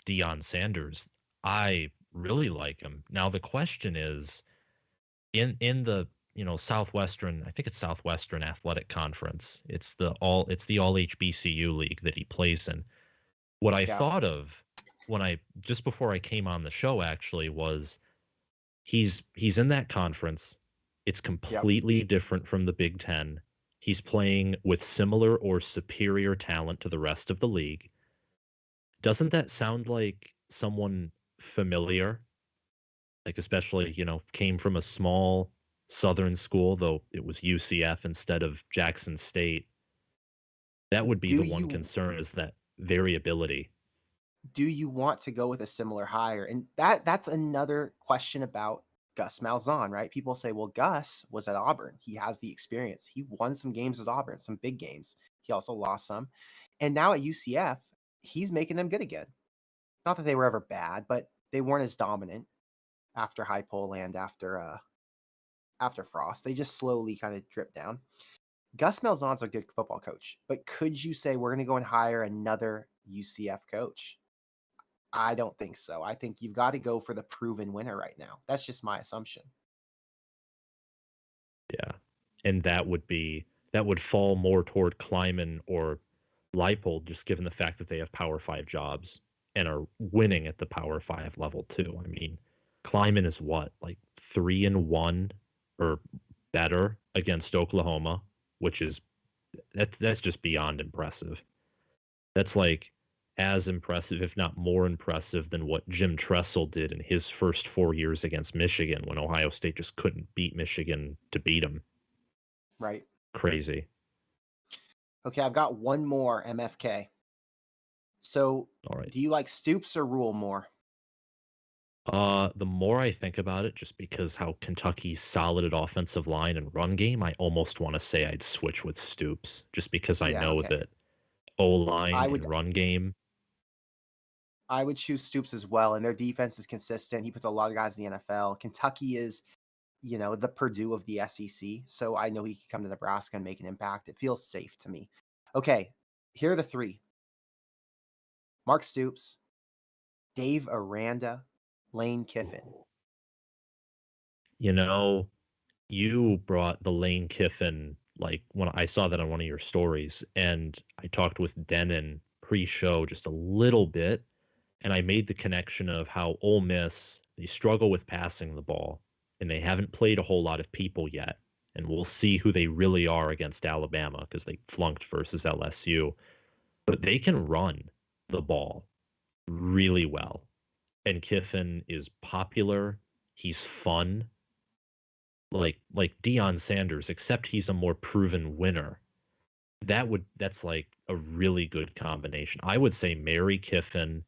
C: Deion Sanders, I really like him. Now the question is, in the Southwestern, I think it's Southwestern Athletic Conference. It's the all HBCU league that he plays in. What I
A: Yeah.
C: thought of just before I came on the show actually was he's in that conference. It's completely different from the Big Ten. He's playing with similar or superior talent to the rest of the league. Doesn't that sound like someone familiar? Like, especially, came from a small Southern school, though it was UCF instead of Jackson State. That would be the one concern, is that variability.
A: Do you want to go with a similar hire? And that's another question about Gus Malzahn, right? People say, well, Gus was at Auburn. He has the experience. He won some games at Auburn, some big games. He also lost some. And now at UCF, he's making them good again. Not that they were ever bad, but they weren't as dominant after Heupel and after Frost. They just slowly kind of dripped down. Gus Malzahn's a good football coach, but could you say we're going to go and hire another UCF coach? I don't think so. I think you've got to go for the proven winner right now. That's just my assumption.
C: Yeah. And that would fall more toward Kleiman or Leipold, just given the fact that they have Power 5 jobs and are winning at the Power 5 level too. I mean, Kleiman is what, like 3-1 or better against Oklahoma, which is that's just beyond impressive. That's like as impressive, if not more impressive, than what Jim Tressel did in his first 4 years against Michigan, when Ohio State just couldn't beat Michigan to beat them.
A: Right.
C: Crazy.
A: Okay, I've got one more MFK. So,
C: All right.
A: do you like Stoops or Rule more?
C: The more I think about it, just because how Kentucky's solid at offensive line and run game, I almost want to say I'd switch with Stoops, just because I
A: Yeah,
C: know
A: okay.
C: that O line
A: I
C: and
A: would
C: run game.
A: I would choose Stoops as well, and their defense is consistent. He puts a lot of guys in the NFL. Kentucky is, the Purdue of the SEC, so I know he could come to Nebraska and make an impact. It feels safe to me. Okay, here are the three: Mark Stoops, Dave Aranda, Lane Kiffin.
C: You know, you brought the Lane Kiffin, like when I saw that on one of your stories, and I talked with Denon pre-show just a little bit, and I made the connection of how Ole Miss, they struggle with passing the ball, and they haven't played a whole lot of people yet. And we'll see who they really are against Alabama because they flunked versus LSU. But they can run the ball really well. And Kiffin is popular. He's fun. Like Deion Sanders, except he's a more proven winner. That's like a really good combination. I would say marry Kiffin,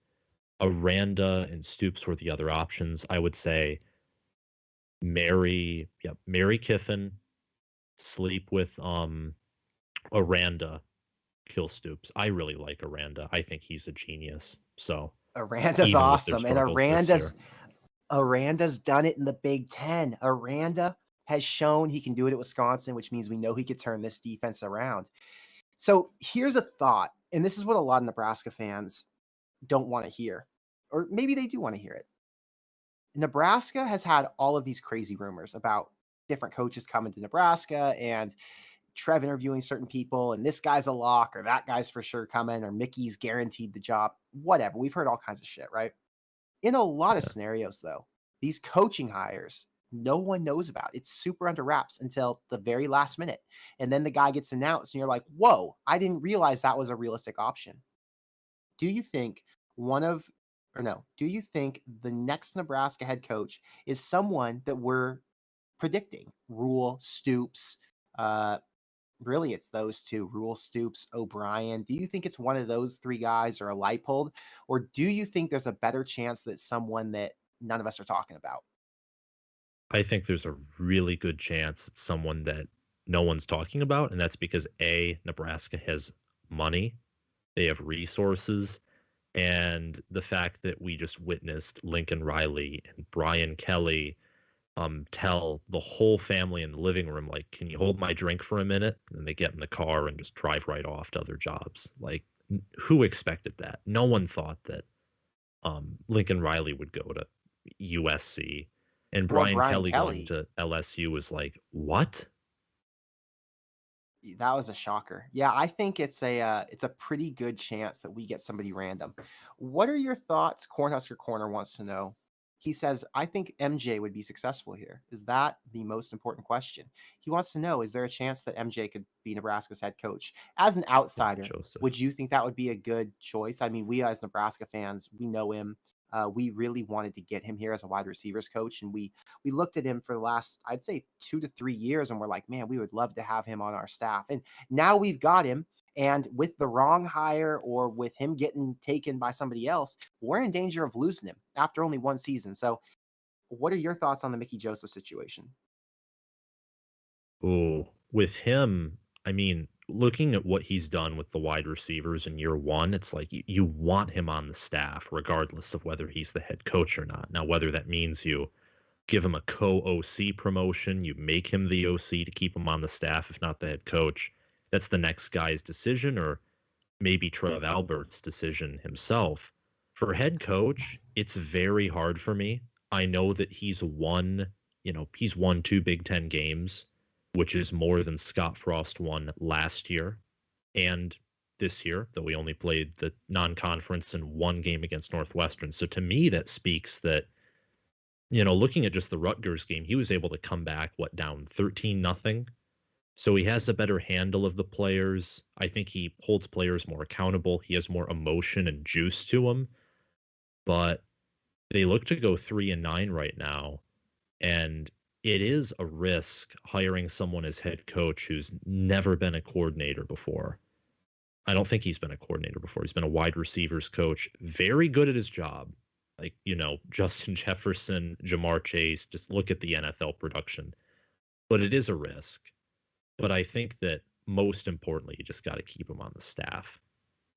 C: Aranda and Stoops were the other options. I would say marry Kiffin, sleep with Aranda, kill Stoops. I really like Aranda. I think he's a genius. So
A: Aranda's
C: even with their
A: awesome, and
C: struggles this year.
A: Aranda's done it in the Big Ten. Aranda has shown he can do it at Wisconsin, which means we know he could turn this defense around. So here's a thought, and this is what a lot of Nebraska fans don't want to hear, or maybe they do want to hear it. Nebraska has had all of these crazy rumors about different coaches coming to Nebraska and Trev interviewing certain people, and this guy's a lock, or that guy's for sure coming, or Mickey's guaranteed the job. Whatever. We've heard all kinds of shit, right? In a lot of
C: Yeah.
A: scenarios, though, these coaching hires, no one knows about. It's super under wraps until the very last minute. And then the guy gets announced, and you're like, whoa, I didn't realize that was a realistic option. Do you think one of, or no, do you think the next Nebraska head coach is someone that we're predicting? Rule, Stoops, uh, really, it's those two: Rule, Stoops, O'Brien. Do you think it's one of those three guys or a Leipold? Or do you think there's a better chance that someone that none of us are talking about?
C: I think there's a really good chance it's someone that no one's talking about, and that's because Nebraska has money, they have resources, and the fact that we just witnessed Lincoln Riley and Brian Kelly tell the whole family in the living room, like, can you hold my drink for a minute? And they get in the car and just drive right off to other jobs. Like, who expected that? No one thought that Lincoln Riley would go to USC, and
A: Or
C: Brian
A: Brian
C: Kelly going
A: Kelly?
C: to LSU was like, what?
A: That was a shocker. Yeah, I think it's a pretty good chance that we get somebody random. What are your thoughts? Cornhusker Corner wants to know. He says, I think MJ would be successful here. Is that the most important question? He wants to know, is there a chance that MJ could be Nebraska's head coach? As an
C: Yeah,
A: outsider,
C: Joseph.
A: would you think that would be a good choice? I mean, we as Nebraska fans, we know him. We really wanted to get him here as a wide receivers coach, and we looked at him for the last, I'd say, 2 to 3 years, and we're like, man, we would love to have him on our staff. And now we've got him. And with the wrong hire or with him getting taken by somebody else, we're in danger of losing him after only one season. So, what are your thoughts on the Mickey Joseph situation?
C: Ooh, with him, I mean, looking at what he's done with the wide receivers in year one, it's like you want him on the staff, regardless of whether he's the head coach or not. Now, whether that means you give him a co-OC promotion, you make him the OC to keep him on the staff, if not the head coach, that's the next guy's decision, or maybe Trev Albert's decision himself. For head coach, it's very hard for me. I know that he's won two Big Ten games, which is more than Scott Frost won last year and this year, though we only played the non-conference in one game against Northwestern. So to me, that speaks that, looking at just the Rutgers game, he was able to come back, down 13-0. So he has a better handle of the players. I think he holds players more accountable. He has more emotion and juice to him. But they look to go 3-9 right now. And it is a risk hiring someone as head coach who's never been a coordinator before. I don't think he's been a coordinator before. He's been a wide receivers coach, very good at his job. Like, Justin Jefferson, Jamar Chase, just look at the NFL production. But it is a risk. But I think that most importantly, you just got to keep him on the staff.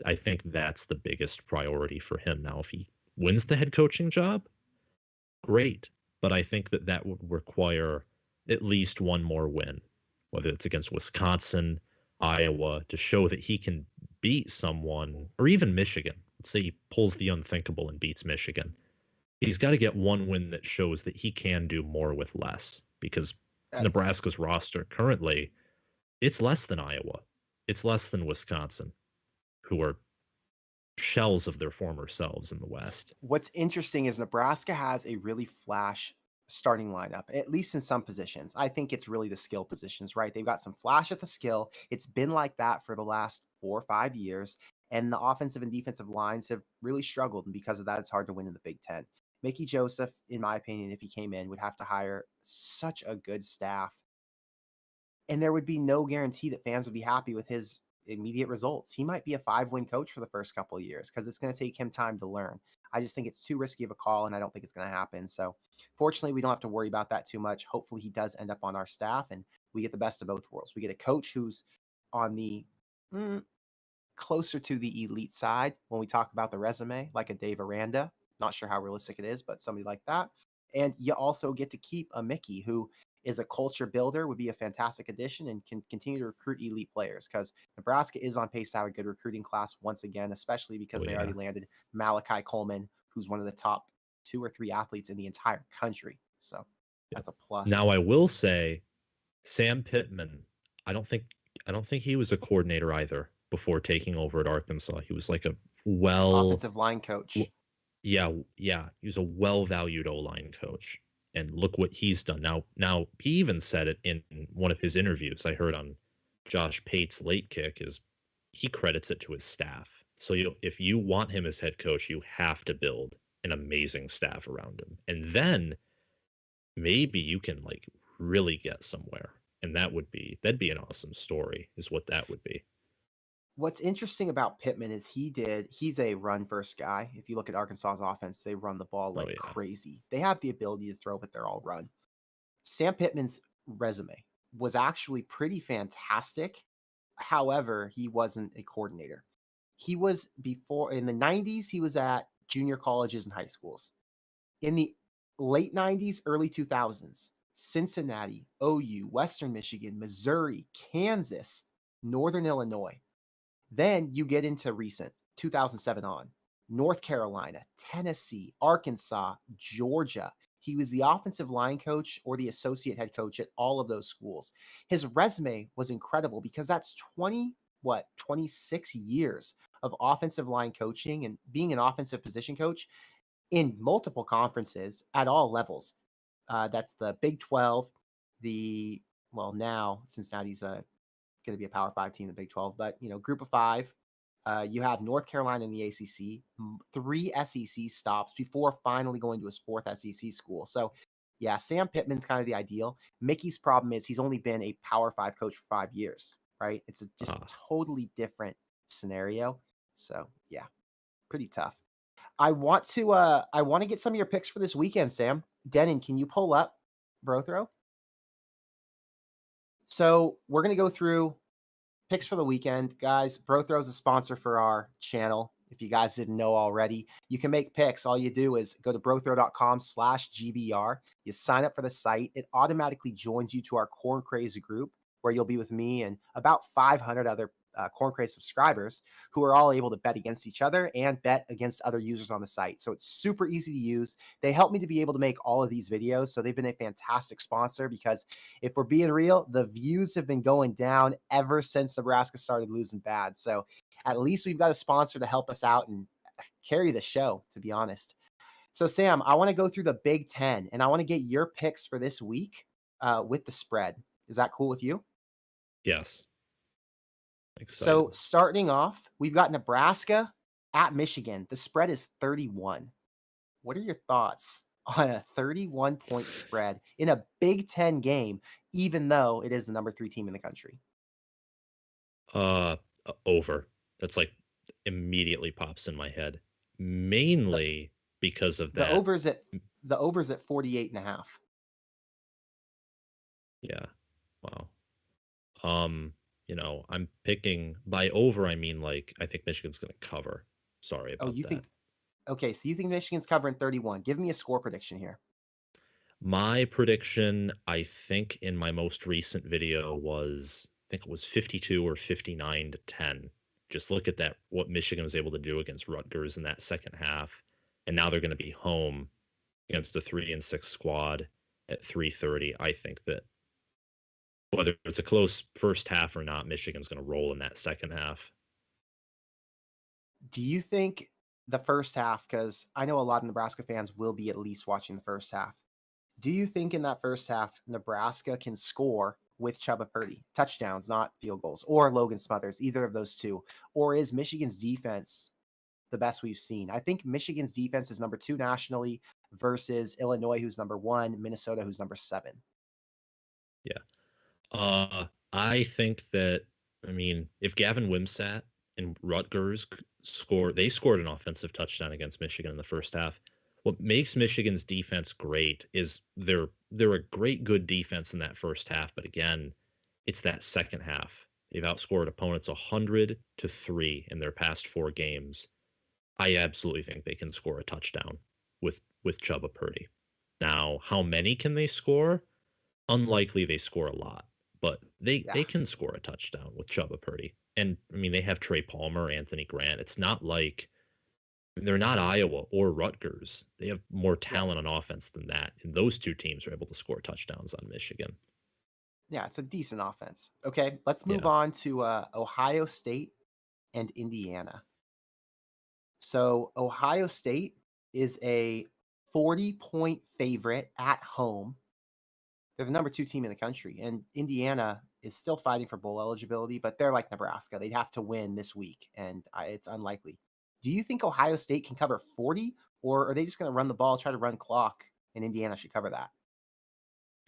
C: I think that's the biggest priority for him. Now, if he wins the head coaching job, great. But I think that that would require at least one more win, whether it's against Wisconsin, Iowa, to show that he can beat someone, or even Michigan. Let's say he pulls the unthinkable and beats Michigan. He's got to get one win that shows that he can do more with less, because
A: That's
C: Nebraska's roster currently, it's less than Iowa. It's less than Wisconsin, who are shells of their former selves in the West.
A: what's interesting is Nebraska has a really flash starting lineup, at least in some positions. I think it's really the skill positions, right? They've got some flash at the skill. It's been like that for the last 4 or 5 years. And the offensive and defensive lines have really struggled. And because of that, it's hard to win in the Big Ten. Mickey Joseph, in my opinion, if he came in, would have to hire such a good staff. And there would be no guarantee that fans would be happy with his immediate results. He might be a 5-win coach for the first couple of years because it's going to take him time to learn. I just think it's too risky of a call, and I don't think it's going to happen. So fortunately, we don't have to worry about that too much. Hopefully he does end up on our staff and we get the best of both worlds. We get a coach who's on the closer to the elite side when we talk about the resume, like a Dave Aranda. Not sure how realistic it is, but somebody like that. And you also get to keep a Mickey who is a culture builder, would be a fantastic addition, and can continue to recruit elite players, because Nebraska is on pace to have a good recruiting class once again, especially because
C: Oh,
A: they
C: yeah.
A: already landed Malachi Coleman, who's one of the top 2 or 3 athletes in the entire country. So that's a plus.
C: Now, I will say, Sam Pittman, I don't think he was a coordinator either before taking over at Arkansas. He was like
A: Offensive line coach.
C: yeah, he was a well-valued O-line coach. And look what he's done. Now he even said it in one of his interviews I heard on Josh Pate's Late Kick, is he credits it to his staff. So if you want him as head coach, you have to build an amazing staff around him. And then maybe you can like really get somewhere. And that'd be an awesome story, is what that would be.
A: What's interesting about Pittman is he's a run first guy. If you look at Arkansas's offense, they run the ball like
C: yeah.
A: crazy. They have the ability to throw, but they're all run. Sam Pittman's resume was actually pretty fantastic. However, he wasn't a coordinator. He was before in the 90s, he was at junior colleges and high schools. In the late 90s, early 2000s, Cincinnati, OU, Western Michigan, Missouri, Kansas, Northern Illinois. Then you get into recent 2007 on North Carolina, Tennessee, Arkansas, Georgia. He was the offensive line coach or the associate head coach at all of those schools. His resume was incredible because that's 26 years of offensive line coaching and being an offensive position coach in multiple conferences at all levels. That's the Big 12, now Cincinnati's going to be a Power 5 team in the Big 12, but Group of 5. You have North Carolina in the ACC, 3 SEC stops before finally going to his 4th SEC school. So, yeah, Sam Pittman's kind of the ideal. Mickey's problem is he's only been a Power 5 coach for 5 years, right? It's just a totally different scenario. So, yeah, pretty tough. I want to get some of your picks for this weekend, Sam. Denon, can you pull up Brothrow? So we're going to go through picks for the weekend, guys. Brothrow is a sponsor for our channel. If you guys didn't know already, you can make picks. All you do is go to brothrow.com/GBR. You sign up for the site. It automatically joins you to our Corn Crazed group, where you'll be with me and about 500 other Corn Crazed subscribers who are all able to bet against each other and bet against other users on the site. So it's super easy to use. They help me to be able to make all of these videos. So they've been a fantastic sponsor, because if we're being real, the views have been going down ever since Nebraska started losing bad. So at least we've got a sponsor to help us out and carry the show, to be honest. So Sam, I want to go through the Big Ten, and I want to get your picks for this week with the spread. Is that cool with you?
C: Yes. Excited.
A: So starting off, we've got Nebraska at Michigan. The spread is 31. What are your thoughts on a 31-point spread in a Big Ten game, even though it is the number 3 team in the country?
C: Over. That's like immediately pops in my head,
A: The
C: mainly because of
A: the
C: that.
A: overs at the overs at 48.5.
C: Yeah. Wow. I'm picking by over, I mean like I think Michigan's gonna cover. Sorry
A: Oh,
C: about
A: you
C: that.
A: think okay, so you think Michigan's covering 31. Give me a score prediction here.
C: My prediction, I think in my most recent video was I think it was 52 or 59-10. Just look at that what Michigan was able to do against Rutgers in that second half. And now they're going to be home against a 3-6 squad at 3:30. I think that whether it's a close first half or not, Michigan's going to roll in that second half.
A: Do you think the first half, because I know a lot of Nebraska fans will be at least watching the first half. Do you think in that first half, Nebraska can score with Chuba Purdy? Touchdowns, not field goals, or Logan Smothers, either of those two? Or is Michigan's defense the best we've seen? I think Michigan's defense is number 2 nationally versus Illinois, who's number 1, Minnesota, who's number 7.
C: Yeah. I think that I mean, if Gavin Wimsatt and Rutgers they scored an offensive touchdown against Michigan in the first half. What makes Michigan's defense great is they're a great good defense in that first half, but again, it's that second half. They've outscored opponents 100-3 in their past 4 games. I absolutely think they can score a touchdown with Chuba Purdy. Now, how many can they score? Unlikely they score a lot, but they
A: Yeah.
C: can score a touchdown with Chuba Purdy. And I mean, they have Trey Palmer, Anthony Grant. It's not like they're not Iowa or Rutgers. They have more
A: Yeah.
C: talent on offense than that. And those two teams are able to score touchdowns on Michigan.
A: Yeah, it's a decent offense. Okay, let's move
C: Yeah.
A: on to Ohio State and Indiana. So Ohio State is a 40-point favorite at home. They're the number 2 team in the country, and Indiana is still fighting for bowl eligibility, but they're like Nebraska. They'd have to win this week, and it's unlikely. Do you think Ohio State can cover 40, or are they just going to run the ball, try to run clock, and Indiana should cover that?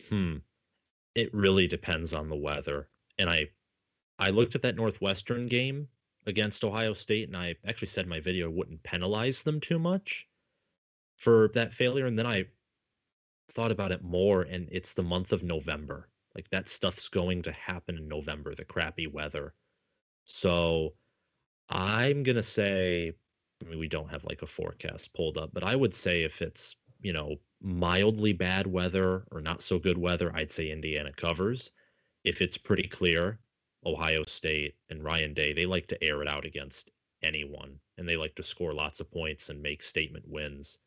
C: Hmm. It really depends on the weather. And I looked at that Northwestern game against Ohio State, and I actually said in my video wouldn't penalize them too much for that failure. And then I thought about it more, and it's the month of November. Like that stuff's going to happen in November, the crappy weather. So I'm gonna say, I mean, we don't have like a forecast pulled up, but I would say if it's, mildly bad weather or not so good weather, I'd say Indiana covers. If it's pretty clear, Ohio State and Ryan Day, they like to air it out against anyone, and they like to score lots of points and make statement wins.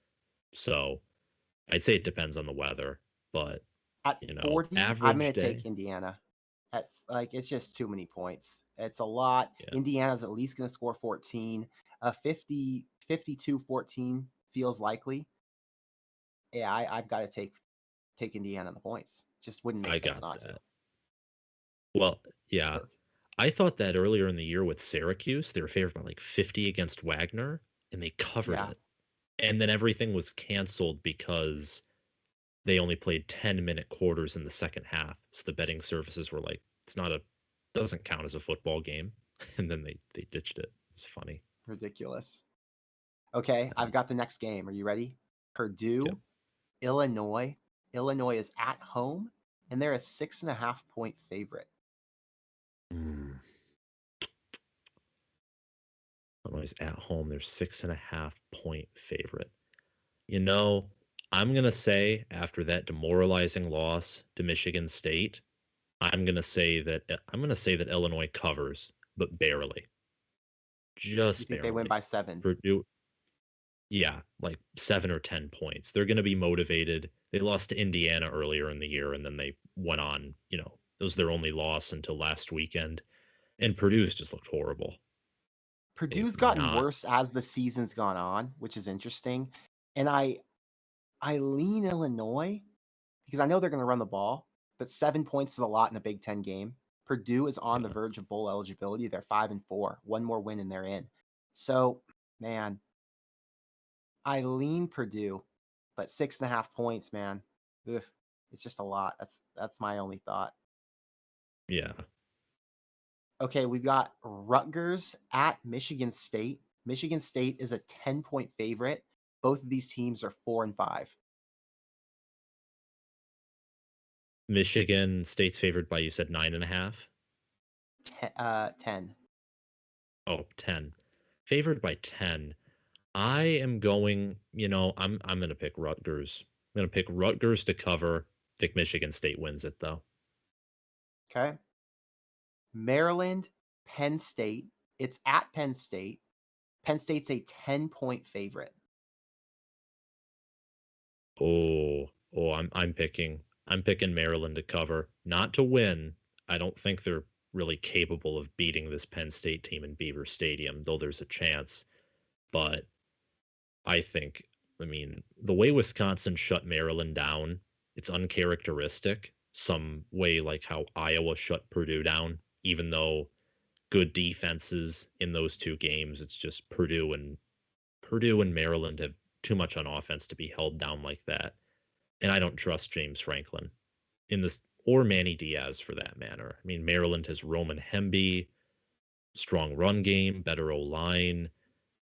C: So I'd say it depends on the weather, but
A: At 40, I'm
C: average
A: going to take
C: day.
A: Indiana. It's just too many points. It's a lot.
C: Yeah,
A: Indiana's at least going to score 14. 52-14 feels likely. Yeah, I've got to take Indiana on the points. Just wouldn't make
C: I
A: sense
C: got
A: not to.
C: that. Well, yeah.
A: Okay.
C: I thought that earlier in the year with Syracuse, they were favored by like 50 against Wagner, and they covered
A: Yeah,
C: it. And then everything was canceled because they only played 10-minute quarters in the second half. So the betting services were like, it's not a doesn't count as a football game. And then they ditched it. It's funny.
A: ridiculous. Okay,
C: Yeah.
A: I've got the next game. Are you ready?
C: Yep.
A: Purdue, Illinois. Illinois is at home, and they're a 6.5-point favorite.
C: Mm. Illinois at home. They're 6.5-point favorite. You know, I'm gonna say after that demoralizing loss to Michigan State, I'm gonna say that Illinois covers, but barely,
A: You
C: just
A: think they win
C: barely.
A: by 7?
C: Purdue, yeah, like 7 or 10 points. They're gonna be motivated. They lost to Indiana earlier in the year, and then they went on. It was their only loss until last weekend. And Purdue's just looked horrible. They've
A: Purdue's gotten
C: not.
A: worse as the season's gone on, which is interesting. And I lean Illinois because I know they're going to run the ball, but 7 points is a lot in a Big Ten game. Purdue is on the
C: Yeah,
A: verge of bowl eligibility. They're 5-4, one more win and they're in. So, man, I lean Purdue, but 6.5 points, man, ugh, it's just a lot. That's my only thought.
C: yeah.
A: Okay, we've got Rutgers at Michigan State. Michigan State is a 10-point favorite. Both of these teams are 4-5.
C: Michigan State's favored by, you said 9.5.
A: 10.
C: Oh, 10. Favored by 10. I am going, I'm going to pick Rutgers. I'm going to pick Rutgers to cover. I think Michigan State wins it, though.
A: Okay. Maryland, Penn State. It's at Penn State. Penn State's a 10-point favorite.
C: I'm picking Maryland to cover, not to win. I don't think they're really capable of beating this Penn State team in Beaver Stadium, though there's a chance. But the way Wisconsin shut Maryland down, it's uncharacteristic. Some way like how Iowa shut Purdue down, even though good defenses in those two games, it's just Purdue and Maryland have too much on offense to be held down like that. And I don't trust James Franklin in this, or Manny Diaz for that matter. I mean, Maryland has Roman Hemby, strong run game, better O-line.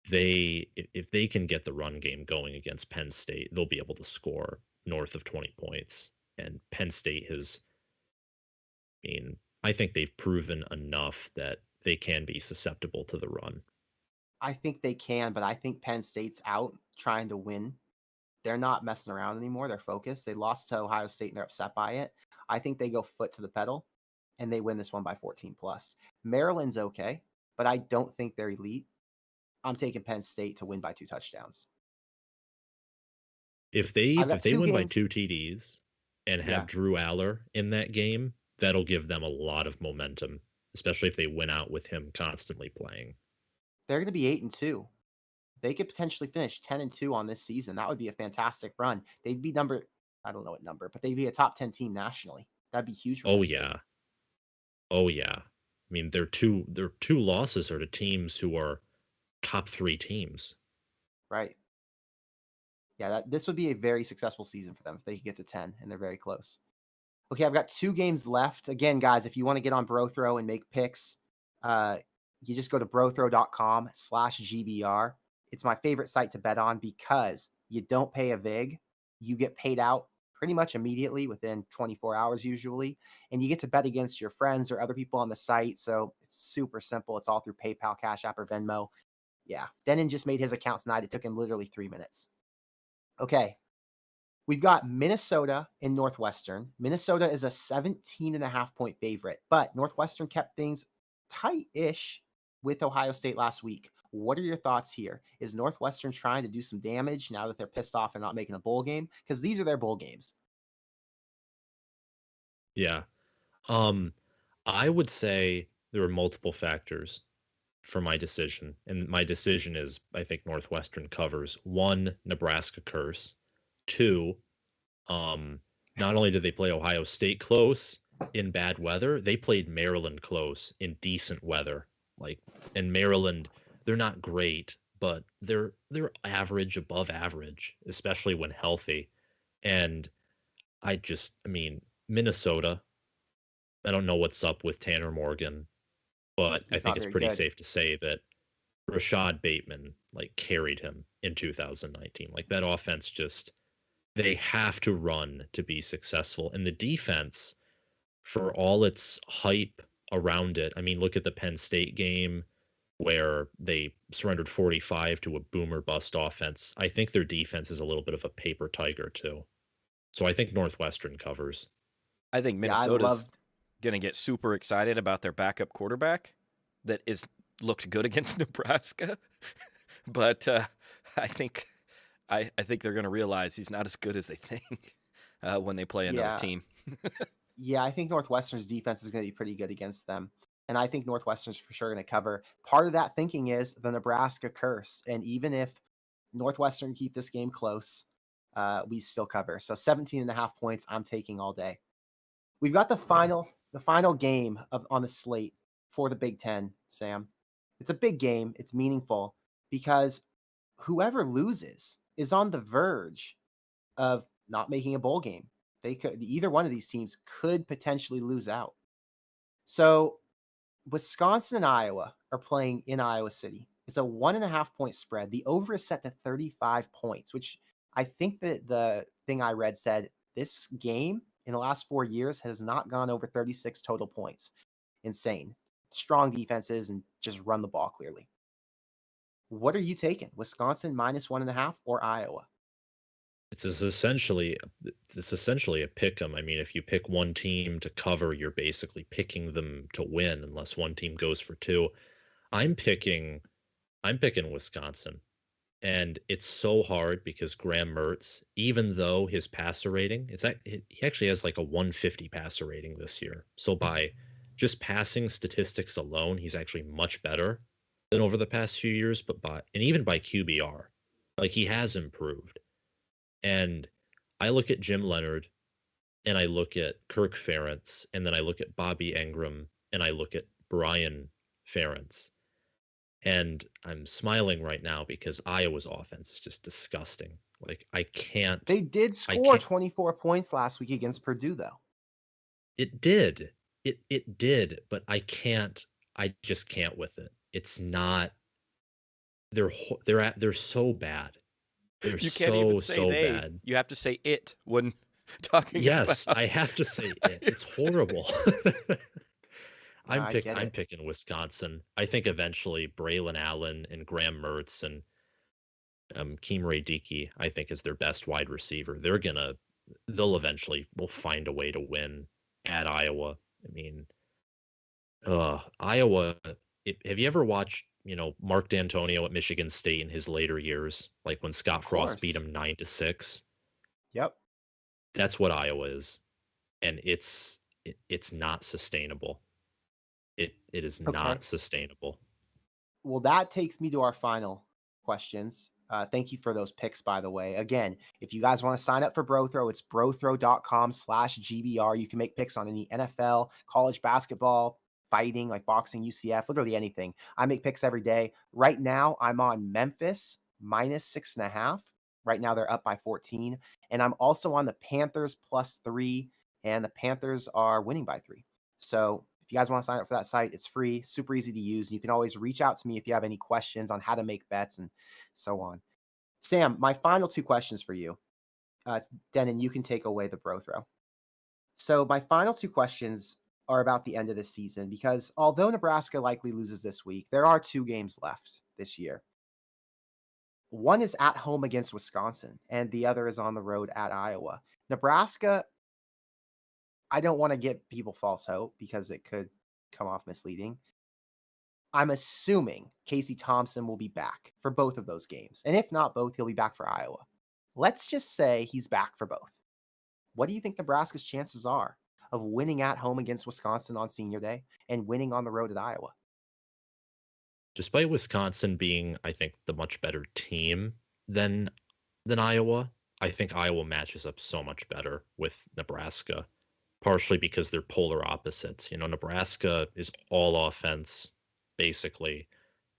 C: If they can get the run game going against Penn State, they'll be able to score north of 20 points. And Penn State I think they've proven enough that they can be susceptible to the run.
A: I think they can, but I think Penn State's out trying to win. They're not messing around anymore. They're focused. They lost to Ohio State and they're upset by it. I think they go foot to the pedal and they win this one by 14 plus. Maryland's okay, but I don't think they're elite. I'm taking Penn State to win by 2 touchdowns.
C: If they
A: I've got
C: if they
A: 2
C: win by
A: games.
C: 2 TDs and
A: Yeah,
C: have Drew Aller in that game, that'll give them a lot of momentum, especially if they win out with him constantly playing.
A: they're going to be 8-2. They could potentially finish 10-2 on this season. That would be a fantastic run. They'd be I don't know what number, but they'd be a top 10 team nationally. That'd be huge for
C: Oh
A: Penn State.
C: yeah. Oh yeah. I mean, their two losses are to teams who are top 3 teams.
A: Right. Yeah, this would be a very successful season for them if they could get to 10 and they're very close. Okay, I've got 2 games left. Again, guys, if you want to get on BroThrow and make picks, you just go to brothrow.com/GBR. It's my favorite site to bet on because you don't pay a VIG. You get paid out pretty much immediately within 24 hours usually, and you get to bet against your friends or other people on the site. So it's super simple. It's all through PayPal, Cash App, or Venmo. Yeah, Denon just made his account tonight. It took him literally 3 minutes. Okay, we've got Minnesota and Northwestern. Minnesota is a 17.5-point favorite, but Northwestern kept things tight-ish with Ohio State last week. What are your thoughts here? Is Northwestern trying to do some damage now that they're pissed off and not making a bowl game? Because these are their bowl games.
C: Yeah. I would say there are multiple factors for my decision. And my decision is I think Northwestern covers. 1, Nebraska curse. 2, not only did they play Ohio State close in bad weather, they played Maryland close in decent weather. And Maryland, they're not great, but they're average, above average, especially when healthy. And Minnesota, I don't know what's up with Tanner Morgan, but I
A: He's
C: think
A: not
C: it's
A: very
C: pretty
A: good.
C: safe to say that Rashad Bateman carried him in 2019. That offense they have to run to be successful. And the defense, for all its hype around it, look at the Penn State game where they surrendered 45 to a boomer bust offense. I think their defense is a little bit of a paper tiger too. So I think Northwestern covers.
B: I think
A: Yeah, I
B: Minnesota's
A: loved.
B: going to get super excited about their backup quarterback that is looked good against Nebraska, but I think I think they're going to realize he's not as good as they think when they play another
A: Yeah,
B: team.
A: yeah, I think Northwestern's defense is going to be pretty good against them. And I think Northwestern's for sure going to cover. Part of that thinking is the Nebraska curse. And even if Northwestern keep this game close, we still cover. So 17.5 points, I'm taking all day. We've got the final game on the slate for the Big Ten, Sam. It's a big game. It's meaningful because whoever loses is on the verge of not making a bowl game. Either one of these teams could potentially lose out. So Wisconsin and Iowa are playing in Iowa City. It's a 1.5 point spread. The over is set to 35 points, which I think that the thing I read said this game in the last 4 years has not gone over 36 total points. Insane. Strong defenses and just run the ball clearly. What are you taking? Wisconsin minus 1.5 or Iowa?
C: It's essentially a pick 'em. I mean, if you pick one team to cover, you're basically picking them to win unless one team goes for two. I'm picking I'm picking Wisconsin. And it's so hard because Graham Mertz, even though his passer rating, he actually has like a 150 passer rating this year. So by just passing statistics alone, he's actually much better than over the past few years. And even by QBR, like he has improved. And I look at Jim Leonard and I look at Kirk Ferentz and then I look at Bobby Engram and I look at Brian Ferentz. And I'm smiling right now because Iowa's offense is just disgusting. Like
A: They did
C: I
A: score
C: can't
A: 24 points last week against Purdue, though.
C: it did. It did, but I just can't with it. It's not they're so bad. They're
B: You can't even say
C: so
B: they.
C: bad.
B: You have to say it when talking
C: Yes,
B: about.
C: I have to say it. It's horrible.
A: I get
C: I'm
A: it.
C: picking Wisconsin. I think eventually Braylon Allen and Graham Mertz and Keem Ray I think is their best wide receiver. They'll eventually will find a way to win at Iowa. I mean, Iowa. Have you ever watched, Mark D'Antonio at Michigan State in his later years, like when
A: Of
C: Scott Frost beat
A: course.
C: him 9-6?
A: Yep.
C: That's what Iowa is, and it's not sustainable. It is
A: Okay.
C: not sustainable.
A: Well, that takes me to our final questions. Thank you for those picks, by the way. Again, if you guys want to sign up for BroThrow, it's brothrow.com/GBR. You can make picks on any NFL, college basketball, fighting, like boxing, UCF, literally anything. I make picks every day. Right now, I'm on Memphis minus 6.5. Right now, they're up by 14. And I'm also on the Panthers +3, and the Panthers are winning by 3. So if you guys want to sign up for that site, it's free, super easy to use. And you can always reach out to me if you have any questions on how to make bets and so on. Sam, my final two questions for you. Denon, you can take away the bro throw. So my final two questions are about the end of the season because although Nebraska likely loses this week, there are 2 games left this year. One is at home against Wisconsin, and the other is on the road at Iowa. Nebraska, I don't want to give people false hope because it could come off misleading. I'm assuming Casey Thompson will be back for both of those games. And if not both, he'll be back for Iowa. Let's just say he's back for both. What do you think Nebraska's chances are of winning at home against Wisconsin on senior day and winning on the road at Iowa?
C: Despite Wisconsin being, I think, the much better team than Iowa, I think Iowa matches up so much better with Nebraska, partially because they're polar opposites. Nebraska is all offense, basically,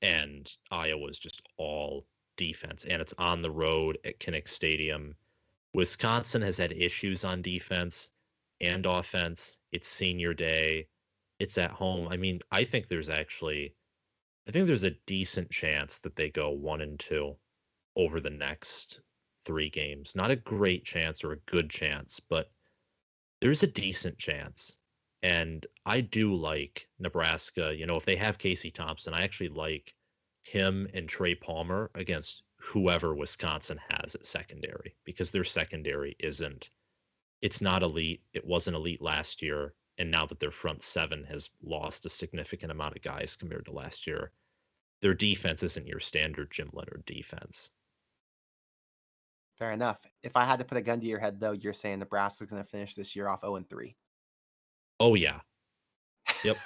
C: and Iowa is just all defense, and it's on the road at Kinnick Stadium. Wisconsin has had issues on defense and offense. It's senior day. It's at home. I mean, I think there's a decent chance that they go 1-2 over the next 3 games. Not a great chance or a good chance, but there's a decent chance. And I do like Nebraska. If they have Casey Thompson, I actually like him and Trey Palmer against whoever Wisconsin has at secondary because their secondary it's not elite. It wasn't elite last year. And now that their front seven has lost a significant amount of guys compared to last year, their defense isn't your standard Jim Leonard defense.
A: Fair enough. If I had to put a gun to your head, though, you're saying Nebraska's going to finish this year off 0-3.
C: Oh, yeah. Yep.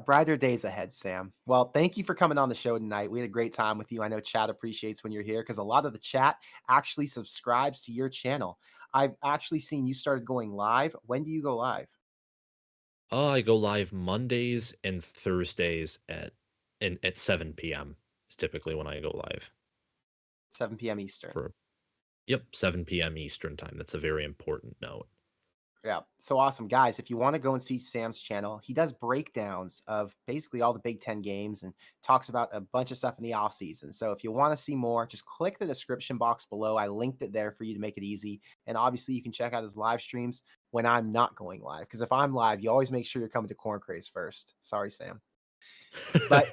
A: Brighter days ahead, Sam. Well, thank you for coming on the show tonight. We had a great time with you. I know chat appreciates when you're here because a lot of the chat actually subscribes to your channel. I've actually seen you started going live. When do you go live?
C: I go live Mondays and Thursdays at 7 p.m. is typically when I go live.
A: 7 p.m. Eastern.
C: 7 p.m. Eastern time. That's a very important note.
A: Yeah, so awesome. Guys, if you want to go and see Sam's channel, he does breakdowns of basically all the Big Ten games and talks about a bunch of stuff in the offseason. So if you want to see more, just click the description box below. I linked it there for you to make it easy. And obviously, you can check out his live streams when I'm not going live. Because if I'm live, you always make sure you're coming to Corn Crazed first. Sorry, Sam. But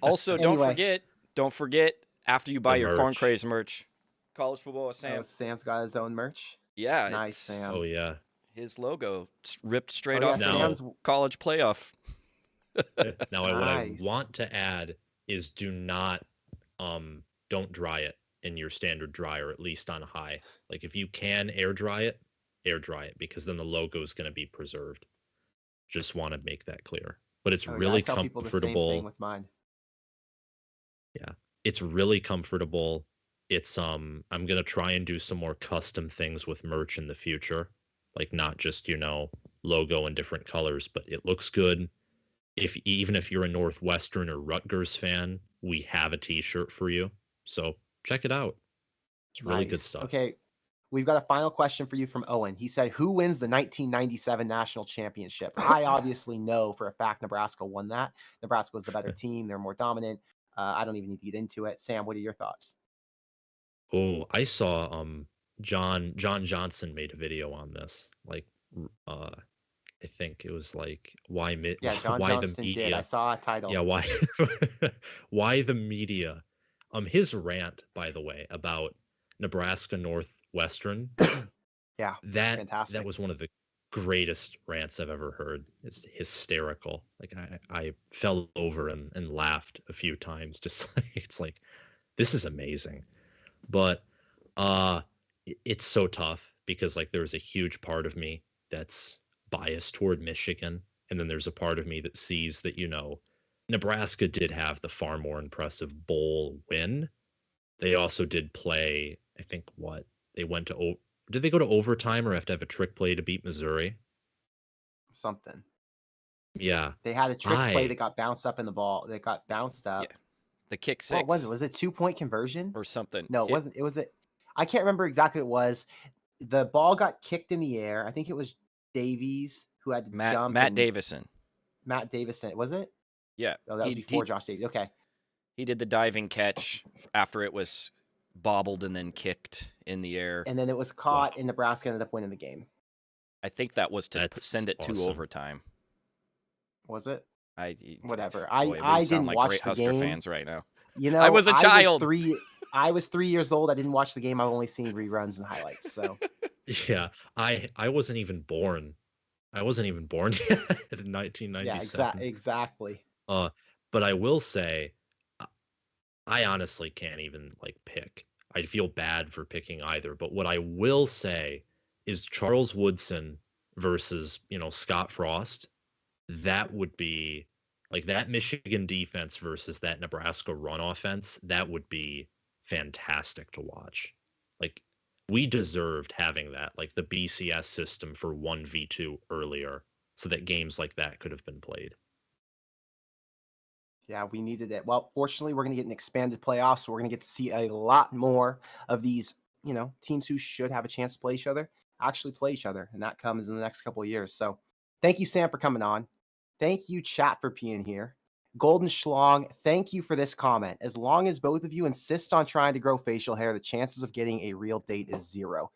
B: Also,
A: anyway,
B: don't forget after you buy
C: The
B: your Corn
C: merch.
B: Craze merch, College Football with Sam.
A: Sam's got his own merch.
B: Yeah,
A: Nice,
B: it's
A: Sam.
C: Oh yeah.
B: his logo ripped straight
A: Oh, yeah,
B: off the
C: Sam's-
B: college playoff.
C: Now, what I
A: Nice.
C: want to add is don't dry it in your standard dryer, at least on high. Like if you can air dry it, because then the logo is going to be preserved. Just want to make that clear. But it's
A: Oh, yeah,
C: really
A: I tell people the same thing
C: comfortable.
A: with mine.
C: Yeah, it's really comfortable. It's I'm gonna try and do some more custom things with merch in the future, like not just logo in different colors, but it looks good. Even if you're a Northwestern or Rutgers fan, we have a T-shirt for you. So check it out. It's really good
A: Nice.
C: stuff.
A: Okay, we've got a final question for you from Owen. He said, "Who wins the 1997 national championship?" I obviously know for a fact Nebraska won that. Nebraska was the better team. They're more dominant. I don't even need to get into it. Sam, what are your thoughts?
C: Oh, I saw John Johnson made a video on this. Like I think it was like
A: Yeah, John
C: why the
A: Johnston did. I
C: media.
A: saw a title.
C: Yeah, why why the media? His rant, by the way, about Nebraska Northwestern,
A: Yeah,
C: that
A: fantastic.
C: was one of the greatest rants I've ever heard. It's hysterical. Like I fell over and laughed a few times. Just like it's like this is amazing. But it's so tough because like there's a huge part of me that's biased toward Michigan, and then there's a part of me that sees that Nebraska did have the far more impressive bowl win. They also did play, I think they went to did they go to overtime or have to have a trick play to beat Missouri?
A: Something.
C: Yeah.
A: They had a trick play that got bounced up in the ball. That got bounced up.
B: Yeah. The kick six.
A: What was it? Was it 2-point conversion
B: or something?
A: No, it wasn't. It was I can't remember exactly what it was. The ball got kicked in the air. I think it was Davies who had to jump.
B: Matt Davison.
A: Matt Davison, was it?
B: Yeah.
A: Oh, that was before Josh Davies. Okay.
B: He did the diving catch after it was bobbled and then kicked in the air.
A: And then it was caught, and Nebraska ended up winning the game.
B: I think that was to send it to overtime.
A: Was it? Whatever.
B: Boy,
A: I
B: didn't
A: watch
B: like
A: the
B: Husker
A: game.
B: fans right now.
A: I
B: was a child.
A: I was 3 years old. I didn't watch the game. I've only seen reruns and highlights. So
C: yeah, I wasn't even born. I wasn't even born yet in 1997.
A: Yeah, exactly.
C: But I will say, I honestly can't even pick. I'd feel bad for picking either. But what I will say is Charles Woodson versus Scott Frost. That would be that Michigan defense versus that Nebraska run offense. That would be fantastic to watch. We deserved having that, the BCS system for 1v2 earlier, so that games like that could have been played.
A: Yeah, we needed it. Well, fortunately, we're going to get an expanded playoff, so we're going to get to see a lot more of these, teams who should have a chance to play each other, actually play each other, and that comes in the next couple of years. So thank you, Sam, for coming on. Thank you, chat, for being here. Golden Schlong, thank you for this comment. As long as both of you insist on trying to grow facial hair, the chances of getting a real date is 0.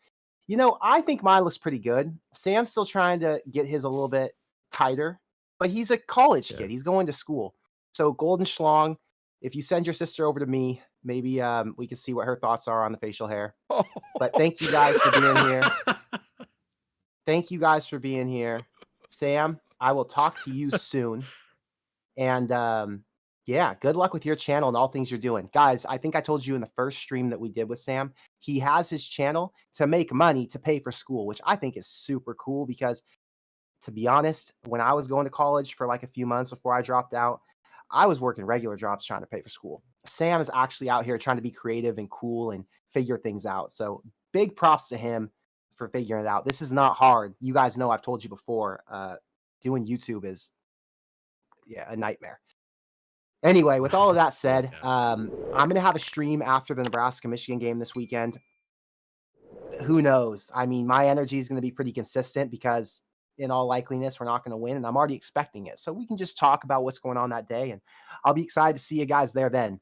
A: I think mine looks pretty good. Sam's still trying to get his a little bit tighter, but he's a college kid. He's going to school. So Golden Schlong, if you send your sister over to me, maybe we can see what her thoughts are on the facial hair. But thank you guys for being here. Thank you guys for being here. Sam, I will talk to you soon. And good luck with your channel and all things you're doing. Guys, I think I told you in the first stream that we did with Sam, he has his channel to make money to pay for school, which I think is super cool because, to be honest, when I was going to college for a few months before I dropped out, I was working regular jobs trying to pay for school. Sam is actually out here trying to be creative and cool and figure things out. So big props to him for figuring it out. This is not hard. You guys know I've told you before, doing YouTube is a nightmare. Anyway, with all of that said, I'm going to have a stream after the Nebraska-Michigan game this weekend. who knows? I mean, my energy is going to be pretty consistent because in all likeliness, we're not going to win, and I'm already expecting it. So we can just talk about what's going on that day, and I'll be excited to see you guys there then.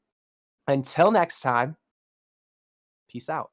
A: Until next time, peace out.